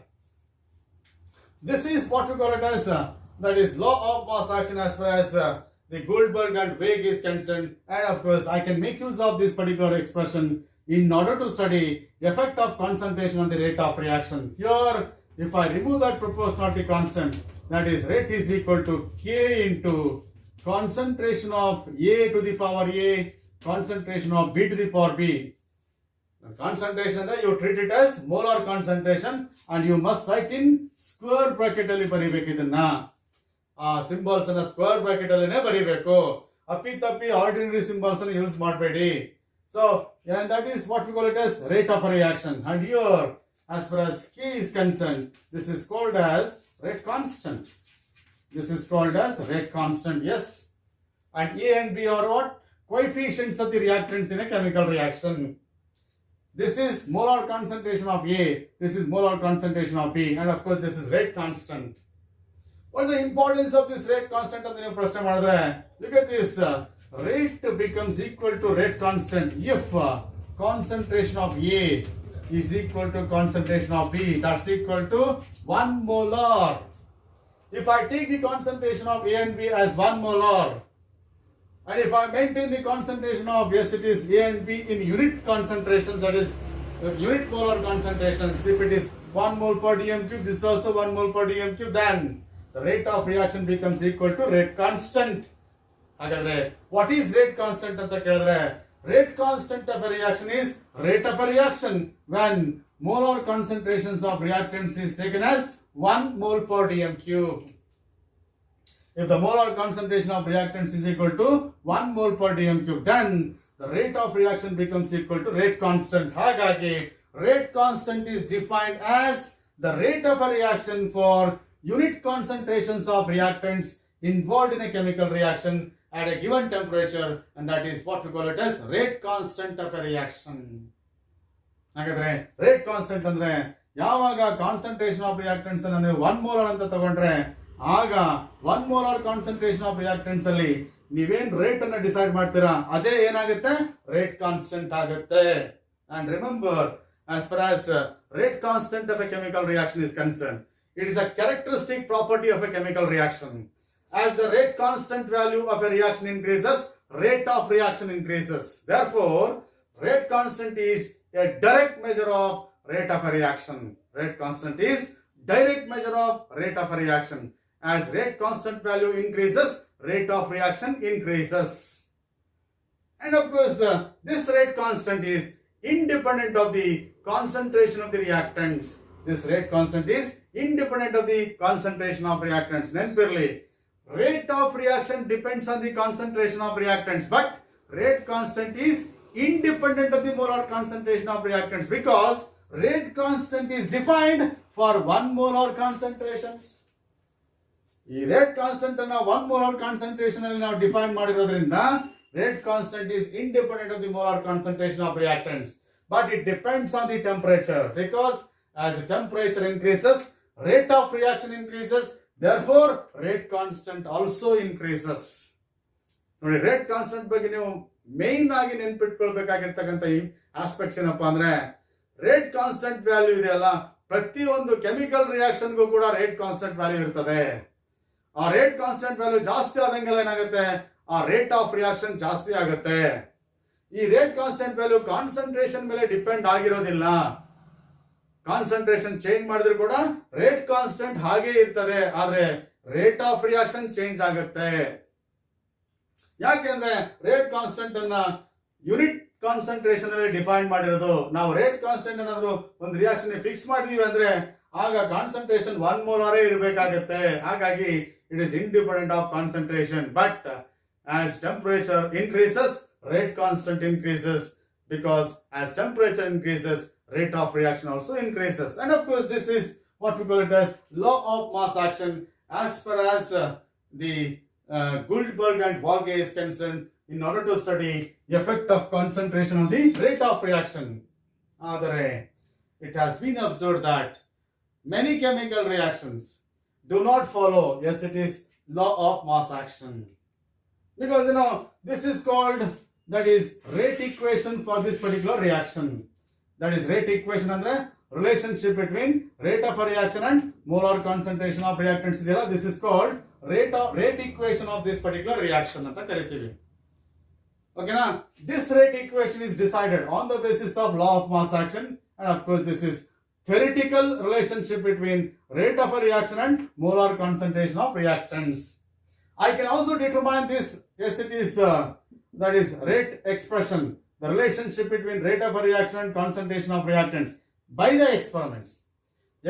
This is what we call it as that is law of mass action as far as the Goldberg and Weig is concerned. And of course, I can make use of this particular expression in order to study effect of concentration on the rate of reaction. Here, if I remove that proportionality constant, that is rate is equal to K into concentration of A to the power A, concentration of B to the power B. Concentration that you treat it as molar concentration, and you must write in square bracket ಅಲ್ಲಿ ಬರಿಬೇಕು. ಇದನ್ನ symbols ಅನ್ನ square bracket ಅಲ್ಲಿನೇ ಬರಿಬೇಕು. ಅಪ್ಪಿ ತಪ್ಪಿ ordinary symbols ಅನ್ನು use ಮಾಡಬೇಡಿ. So, and that is what we call it as rate of a reaction. And here, as far as K is concerned, this is called as rate constant. This is called as rate constant, yes. And A and B are what? Coefficients of the reactants in a chemical reaction. This is molar concentration of A, this is molar concentration of B, and of course this is rate constant. What is the importance of this rate constant ಅಂತ ನೀವು ಪ್ರಶ್ನೆ ಮಾಡಿದ್ರೆ, look at this, rate becomes equal to rate constant if concentration of A is equal to concentration of B, that's equal to 1 molar. If I take the concentration of A and B as 1 molar, and if I maintain the concentration of, yes, it is A and B in unit concentration, that is unit molar concentrations. If it is 1 mole per dm cube, this is also 1 mole per dm cube, then the rate of reaction becomes equal to rate constant. ಹಾಗಾದ್ರೆ what is rate constant ಅಂತ ಕೇಳಿದ್ರೆ rate constant of a reaction is rate of a reaction when molar concentrations of reactants is taken as 1 mole per dm cube. If the molar concentration of reactants is equal to 1 mole per dm cube, then the rate of reaction becomes equal to rate constant. ಹಾಗಾಗಿ rate constant is defined as the rate of a reaction for unit concentrations of reactants involved in a chemical reaction at a given temperature, and that is what we call it as rate constant of a reaction. ಹಾಗಾದ್ರೆ rate constant ಅಂದ್ರೆ ಯಾವಾಗ concentration of reactants ಅನ್ನು ನೀವು 1 molar ಅಂತ ತಗೊಂಡ್ರೆ ಆಗ 1 molar concentration of reactants ಅಲ್ಲಿ ನೀವೇನ್ ರೇಟ್ ಅನ್ನ ಡಿಸೈಡ್ ಮಾಡ್ತೀರಾ ಅದೇ ಏನಾಗುತ್ತೆ ರೇಟ್ ಕಾನ್ಸ್ಟೆಂಟ್ ಆಗುತ್ತೆ. And remember, as far as rate constant of a chemical reaction is concerned, it is a characteristic property of a chemical reaction. As the rate constant value of a reaction increases, rate of reaction increases. Therefore, rate constant is a direct measure of rate of a reaction. Rate constant is direct measure of rate of a reaction. As rate constant value increases, rate of reaction increases. And of course, this rate constant is independent of the concentration of the reactants. This rate constant is independent of the concentration of reactants. Then clearly, rate of reaction depends on the concentration of reactants, but rate constant is independent of the molar concentration of reactants because rate constant is defined for 1 molar concentrations. ಈ rate constant ಅನ್ನ 1 molar concentration ಅಲ್ಲಿ ನಾವು define ಮಾಡಿರೋದ್ರಿಂದ rate constant is independent of the molar concentration of reactants, but it depends on the temperature because as the temperature increases, rate of reaction increases, therefore rate constant also increases. ನೋಡಿ rate constant ಬಗ್ಗೆ ನೀವು main ಆಗಿ ನೆನಪಿಟ್ಕೊಳ್ಬೇಕಾಗಿರ್ತಕ್ಕಂಥ ಈ aspects ಏನಪ್ಪಾ ಅಂದ್ರೆ rate constant value ಇದೆಯಲ್ಲ ಪ್ರತಿಯೊಂದು chemical ರಿಯಾಕ್ಷನ್ಗೂ ಕೂಡ ರೇಟ್ ಕಾನ್ಸ್ಟೆಂಟ್ ವ್ಯಾಲ್ಯೂ ಇರ್ತದೆ. ಆ ರೇಟ್ ಕಾನ್ಸ್ಟೆಂಟ್ ವ್ಯಾಲ್ಯೂ ಜಾಸ್ತಿ ಆದಂಗೆಲ್ಲ ಏನಾಗುತ್ತೆ ಆ ರೇಟ್ ಆಫ್ ರಿಯಾಕ್ಷನ್ ಜಾಸ್ತಿ ಆಗುತ್ತೆ. ಈ ರೇಟ್ ಕಾನ್ಸ್ಟೆಂಟ್ ವ್ಯಾಲ್ಯೂ ಕಾನ್ಸಂಟ್ರೇಷನ್ ಮೇಲೆ ಡಿಪೆಂಡ್ ಆಗಿರೋದಿಲ್ಲ. ಕಾನ್ಸಂಟ್ರೇಷನ್ ಚೇಂಜ್ ಮಾಡಿದ್ರು ಕೂಡ ರೇಟ್ ಕಾನ್ಸ್ಟೆಂಟ್ ಹಾಗೆ ಇರ್ತದೆ, ಆದ್ರೆ ರೇಟ್ ಆಫ್ ರಿಯಾಕ್ಷನ್ ಚೇಂಜ್ ಆಗುತ್ತೆ. ಯಾಕೆಂದ್ರೆ ರೇಟ್ ಕಾನ್ಸ್ಟೆಂಟ್ ಅನ್ನ ಯೂನಿಟ್ ಕಾನ್ಸಂಟ್ರೇಷನ್ ಅಲ್ಲಿ ಡಿಫೈನ್ ಮಾಡಿರೋದು. ನಾವು ರೇಟ್ ಕಾನ್ಸ್ಟೆಂಟ್ ಏನಾದ್ರು ಒಂದು ರಿಯಾಕ್ಷನ್ ಫಿಕ್ಸ್ ಮಾಡಿದೀವಿ ಅಂದ್ರೆ ಆಗ ಕಾನ್ಸಂಟ್ರೇಷನ್ 1 ಮೋಲಾರೇ ಇರಬೇಕಾಗುತ್ತೆ. ಹಾಗಾಗಿ it is independent of concentration. But as temperature increases, rate constant increases because as temperature increases, rate of reaction also increases. And of course, this is what we call it as law of mass action as far as the Guldberg and Volge is concerned in order to study effect of concentration on the rate of reaction. ಆದರೆ it has been observed that many chemical reactions do not follow, yes, it is law of mass action. Because this is called, that is rate equation for this particular reaction. That is rate equation andre relationship between rate of a reaction and molar concentration of reactants idella. This is called rate equation of this particular reaction anta karitivi. Okay na, this rate equation is decided on the basis of law of mass action, and of course this is theoretical relationship between rate of a reaction and molar concentration of reactants. I can also determine this, yes, it is that is rate expression, the relationship between rate of a reaction and concentration of reactants by the experiments.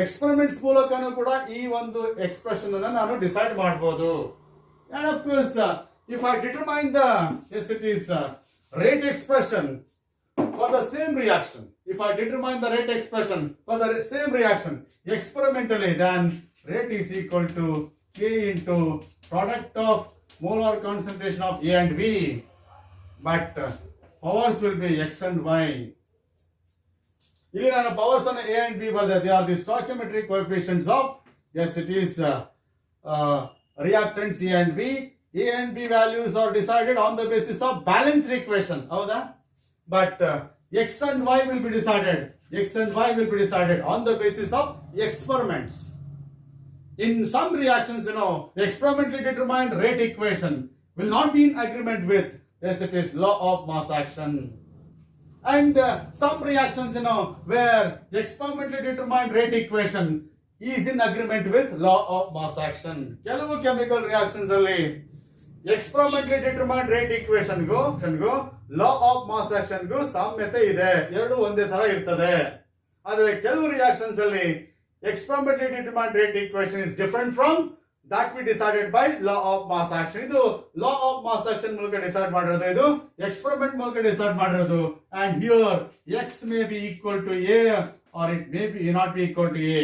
Experiments ಮೂಲಕನೂ ಕೂಡ ಈ ಒಂದು expression ಅನ್ನು ನಾನು decide ಮಾಡಬಹುದು. And of course, if I determine the, yes, it is rate expression for the same reaction, if I determine the rate expression for the same reaction experimentally, then rate is equal to K into product of molar concentration of A and B, but powers will be X and Y. ಇಲ್ಲಿ ನಾನು powers ಅನ್ನು A and B ಬರೆದೆ. They are the stoichiometric coefficients of, yes, it is reactants A and B. A and B values are decided on the basis of balanced equation. ಹೌದಾ? But X and Y will be decided. X and Y will be decided on the basis of experiments. In some reactions, the experimentally determined rate equation will not be in agreement with, yes, it is law of mass action. And some reactions, where experimentally determined rate equation is in agreement with law of mass action. ಕೆಲವು chemical reactions ಅಲ್ಲಿ experimentally determined rate equation go law of mass action ಗು ಸಾಮ್ಯತೆ ಇದೆ, ಎರಡು ಒಂದೇ ತರ ಇರ್ತದೆ. ಆದರೆ ಕೆಲವು ರಿಯಾಕ್ಷನ್ಸ್ ಅಲ್ಲಿ experimentally determined rate equation is different from that we decided by law of mass action. ಇದು law of mass action ಮೂಲಕ ಡಿಸೈಡ್ ಮಾಡಿರೋದು, ಇದು ಎಕ್ಸ್ಪೆರಿಮೆಂಟ್ ಮೂಲಕ ಡಿಸೈಡ್ ಮಾಡಿರೋದು. And here x may be equal to a or it may be not be equal to a,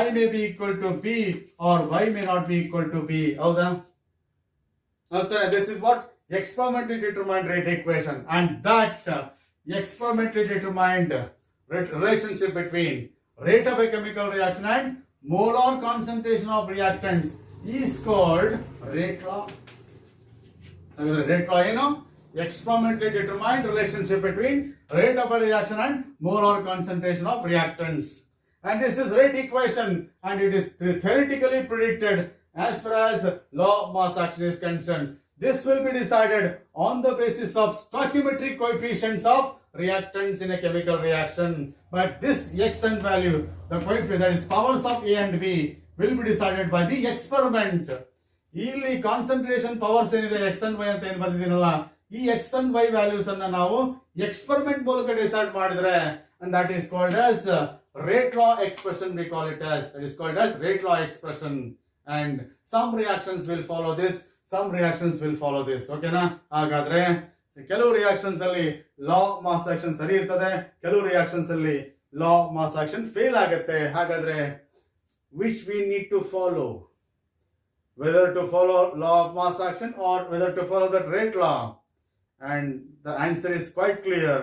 y may be equal to b or y may not be equal to b. ಹೌದಾ? This is what experimentally determined rate equation, and that experimentally determined relationship between rate of a chemical reaction and molar concentration of reactants is called rate law. Rate law, experimentally determined relationship between rate of a reaction and molar concentration of reactants. And this is rate equation, and it is theoretically predicted as far as law of mass action is concerned. This will be decided on the basis of stoichiometric coefficients of reactants in a chemical reaction. But this xn value, the coefficient, that is powers of A and B, will be decided by the experiment. ಇಲ್ಲಿ concentration powers ಏನಿದೆ xn y ಅಂತ ಏನು ಬರ್ತಿದ್ದೀನಲ್ಲ, ಈ xn y values ಅನ್ನ ನಾವು experiment ಮೂಲಕ decide ಮಾಡಿದ್ರೆ, and that is called as rate law expression. We call it as, that is called as rate law expression. And some reactions will follow this, some reactions will follow this. ಓಕೆನಾ? ಹಾಗಾದ್ರೆ ಕೆಲವು reactions ಅಲ್ಲಿ ಲಾ mass action ಸರಿ ಇರ್ತದೆ, ಕೆಲವು reactions ಅಲ್ಲಿ ಲಾ mass action fail ಆಗುತ್ತೆ. ಹಾಗಾದ್ರೆ which we need to follow, whether to follow law of mass action or whether to follow that rate law? And the answer is quite clear.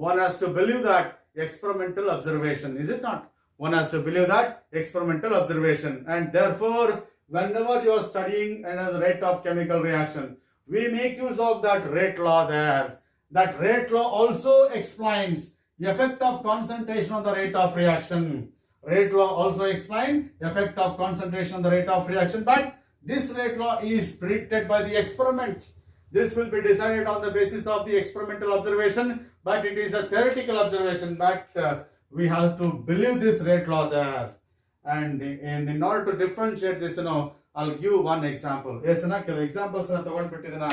One has to believe that experimental observation, is it not? One has to believe that experimental observation, and therefore whenever you are studying another rate of chemical reaction, we make use of that rate law there. That rate law also explains the effect of concentration on the rate of reaction. Rate law also explains the effect of concentration on the rate of reaction, but this rate law is predicted by the experiment. This will be decided on the basis of the experimental observation, but it is a theoretical observation, but we have to believe this rate law there. And in order to differentiate this, I'll give one example. Yes, ಕೆಲವು examples ಅನ್ನ ತಗೊಂಡ್ಬಿಟ್ಟಿದ್ದನ್ನ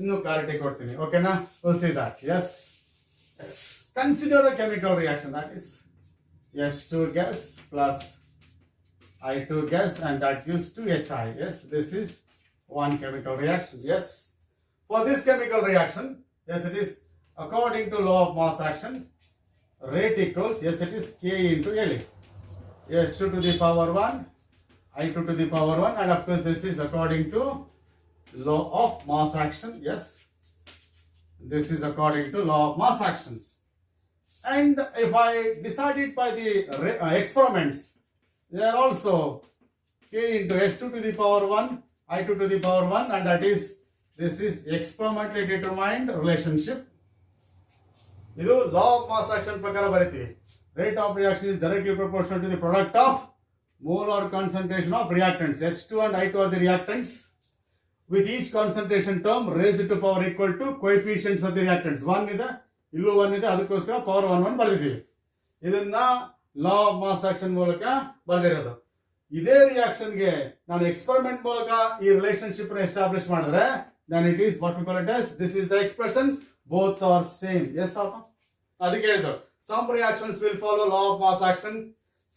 ಇನ್ನೂ clarity ಕೊಡ್ತೀನಿ. ಓಕೆನಾ? We'll see that. Yes. Consider a chemical reaction, that is H2 gas plus I2 gas, and that gives 2HI. Yes, this is one chemical reaction. Yes. For this chemical reaction, yes, it is according to law of mass action, rate equals, yes, it is K into L. H2 to the power 1, I2 to the power 1, and of course this is according to law of mass action. Yes, this is according to law of mass action. And if I decide it by the experiments, they are also K into H2 to the power 1, I2 to the power 1, and that is, this is experimentally determined relationship. ಇದು law of mass action ಪ್ರಕಾರ ಬರೀತೀವಿ. Rate of reaction is directly proportional to the product of molar concentration of reactants. H2 and I2 are the reactants, with each concentration term raised to power equal to coefficients of the reactants. 1 ಇದೆ, ಇಲ್ಲೂ 1 ಇದೆ, ಅದಕ್ಕೋಸ್ಕರ power 1 ಬರೆದಿದ್ದೀವಿ. ಇದನ್ನ law of mass action ಮೂಲಕ ಬರೆದಿರೋದು. ಇದೇ ರಿಯಾಕ್ಷನ್ಗೆ ನಾನು experiment ಮೂಲಕ ಈ ರಿಲೇಶನ್ಶಿಪ್ ಎಸ್ಟಾಬ್ಲಿಷ್ ಮಾಡಿದ್ರೆ, then it is what we call it as, this is the expression, both are same. Yes or no? ಅದಕ್ಕೆ ಹೇಳಿದ್ರು, some reactions will follow law of mass action,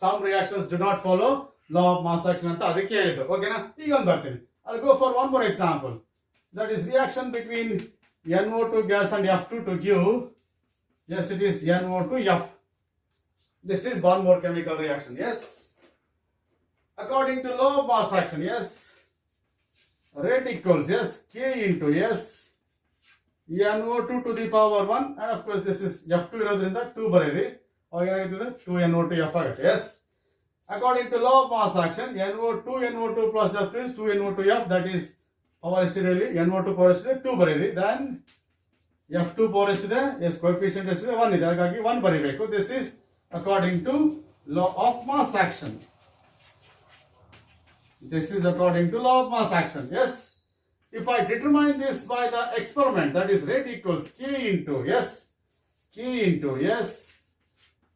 some reactions do not follow law of mass action ಅಂತ ಅದಕ್ಕೆ ಹೇಳಿದ್ರು. ಓಕೆನಾ? ಈಗ ಒಂದು ಬರ್ತೀನಿ. I'll go for one more example. That is reaction between NO2 gas and F2 to give, yes, it is NO2 F. This is one more chemical reaction. Yes, according to law of mass action, yes, rate equals, yes, K into, yes, NO2 to the power 1, and of course this is F2 ಇರೋದ್ರಿಂದ 2 ಬರೀರಿ, ಅವಾಗ ಏನಾಗುತ್ತದೆ 2NO2 F ಆಗುತ್ತೆ. Yes, according to law of mass action, NO2 plus F is 2NO2 F, that is power ಎಷ್ಟಿದೆ, NO2 power ಎಷ್ಟಿದೆ 2 ಬರೀರಿ, then F2 power ಎಷ್ಟಿದೆ, yes, coefficient ಎಷ್ಟಿದೆ 1 ಇದೆ, ಹಾಗಾಗಿ 1 ಬರೀಬೇಕು. This is according to law of mass action. This is according to law of mass action. Yes, if I determine this by the experiment, that is rate equals K into, yes, K K into, yes,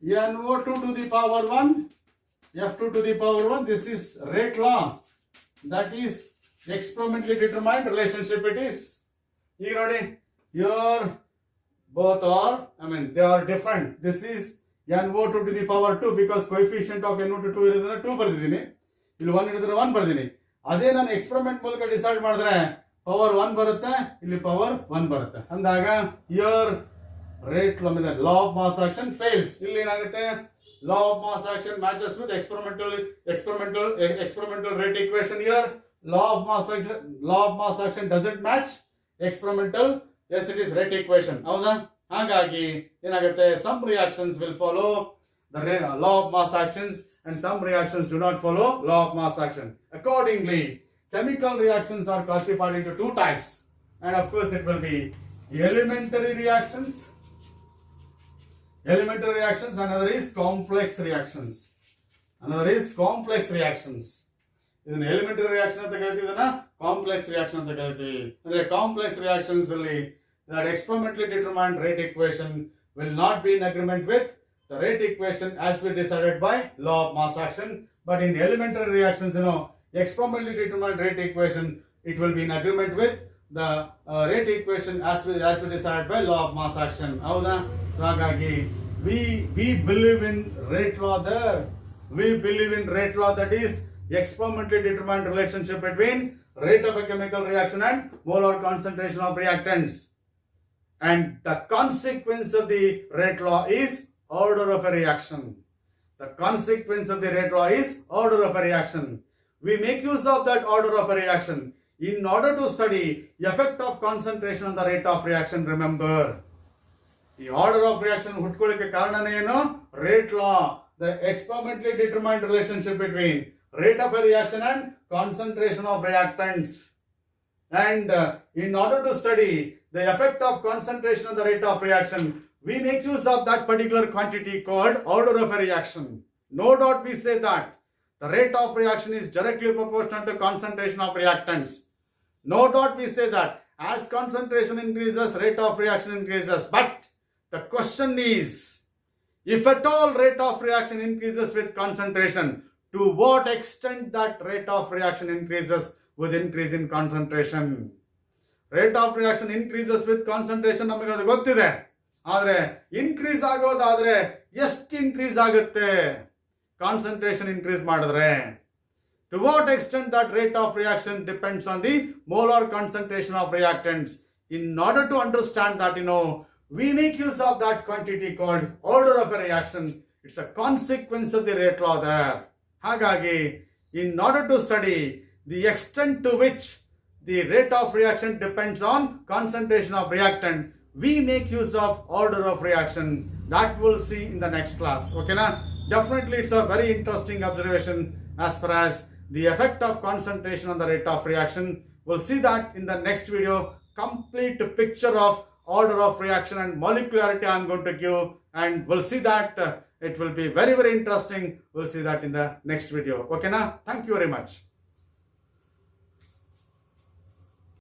NO2 to the power 1, F2 to the power 1. This is rate law. That is experimentally determined relationship it is. You know, your both are, they are different. This is NO2 to the power 2 because coefficient of NO2 2 ಇರೋದ್ರಿಂದ 2 ಬರ್ದಿದ್ದೀನಿ. ಇಲ್ಲಿ 1 ಇರೋದ್ರಿಂದ 1 ಬರ್ದಿದ್ದೀನಿ. ಅದೇ ನಾನು experiment ಮೂಲಕ decide ಮಾಡಿದ್ರೆ power 1 ಬರುತ್ತೆ, ಇಲ್ಲಿ power 1 ಬರುತ್ತೆ. ಅಂದಾಗ your rate law of mass action fails. ಇಲ್ಲಿ ಏನಾಗುತ್ತೆ, law of mass action matches with experimental rate equation. Here law of mass action doesn't match experimental. Yes, it is rate equation. ಹೌದಾ? ಹಾಗಾಗಿ ಏನಾಗುತ್ತೆ, some reactions will follow the law of mass actions and some reactions do not follow law of mass action. Accordingly, chemical reactions are classified into two types, and of course it will be elementary reactions. Another is complex reactions. ಇದನ್ನ elementary reaction ಅಂತ ಕರಿತೀವಿ, ಇದನ್ನ complex reaction ಅಂತ ಕರಿತೀವಿ. ಅಂದ್ರೆ complex reactions ಅಲ್ಲಿ that experimentally determined rate equation will not be in agreement with the rate equation as we decided by law of mass action. But in elementary reactions, experimentally determined rate equation, it will be in agreement with the rate equation as we decided by law of mass action. Howda? Hagagi we believe in rate law there. We believe in rate law, that is experimentally determined relationship between rate of a chemical reaction and molar concentration of reactants. And the consequence of the rate law is order of a reaction. Order of a reaction. We make use of that order of a reaction in order to study the effect of concentration on the rate of reaction. Remember, the order of reaction ಹುಟ್ಕೊಳ್ಳಿಕ್ಕೆ ಕಾರಣನೇ ಏನು? Rate law, the experimentally determined relationship between rate of a reaction and concentration of reactants. And in order to study the effect of concentration on the rate of reaction, we make use of that particular quantity called order of a reaction. No doubt we say that the rate of reaction is directly proportional to concentration of reactants. No doubt we say that as concentration increases, rate of reaction increases. But the question is, if at all rate of reaction increases with concentration, to what extent that rate of reaction increases with increase in concentration? Rate of reaction increases with concentration ನಮಗೆ ಅದು ಗೊತ್ತಿದೆ. ಆದರೆ increase ಆಗೋದಾದ್ರೆ ಎಷ್ಟು increase ಆಗುತ್ತೆ concentration increase ಮಾಡಿದ್ರೆ? To what extent that rate of reaction depends on the molar concentration of reactants. In order to understand that, we make use of that quantity called order of a reaction. It's a consequence of the rate law there. ಹಾಗಾಗಿ in order to study the extent to which the rate of reaction depends on concentration of reactant, we make use of order of reaction. That we'll see in the next class. Okay, na? Definitely it's a very interesting observation as far as the effect of concentration on the rate of reaction. We'll see that in the next video. Complete picture of order of reaction and molecularity I'm going to give, and we'll see that it will be very, very interesting. We'll see that in the next video. Okay, na? Thank you very much.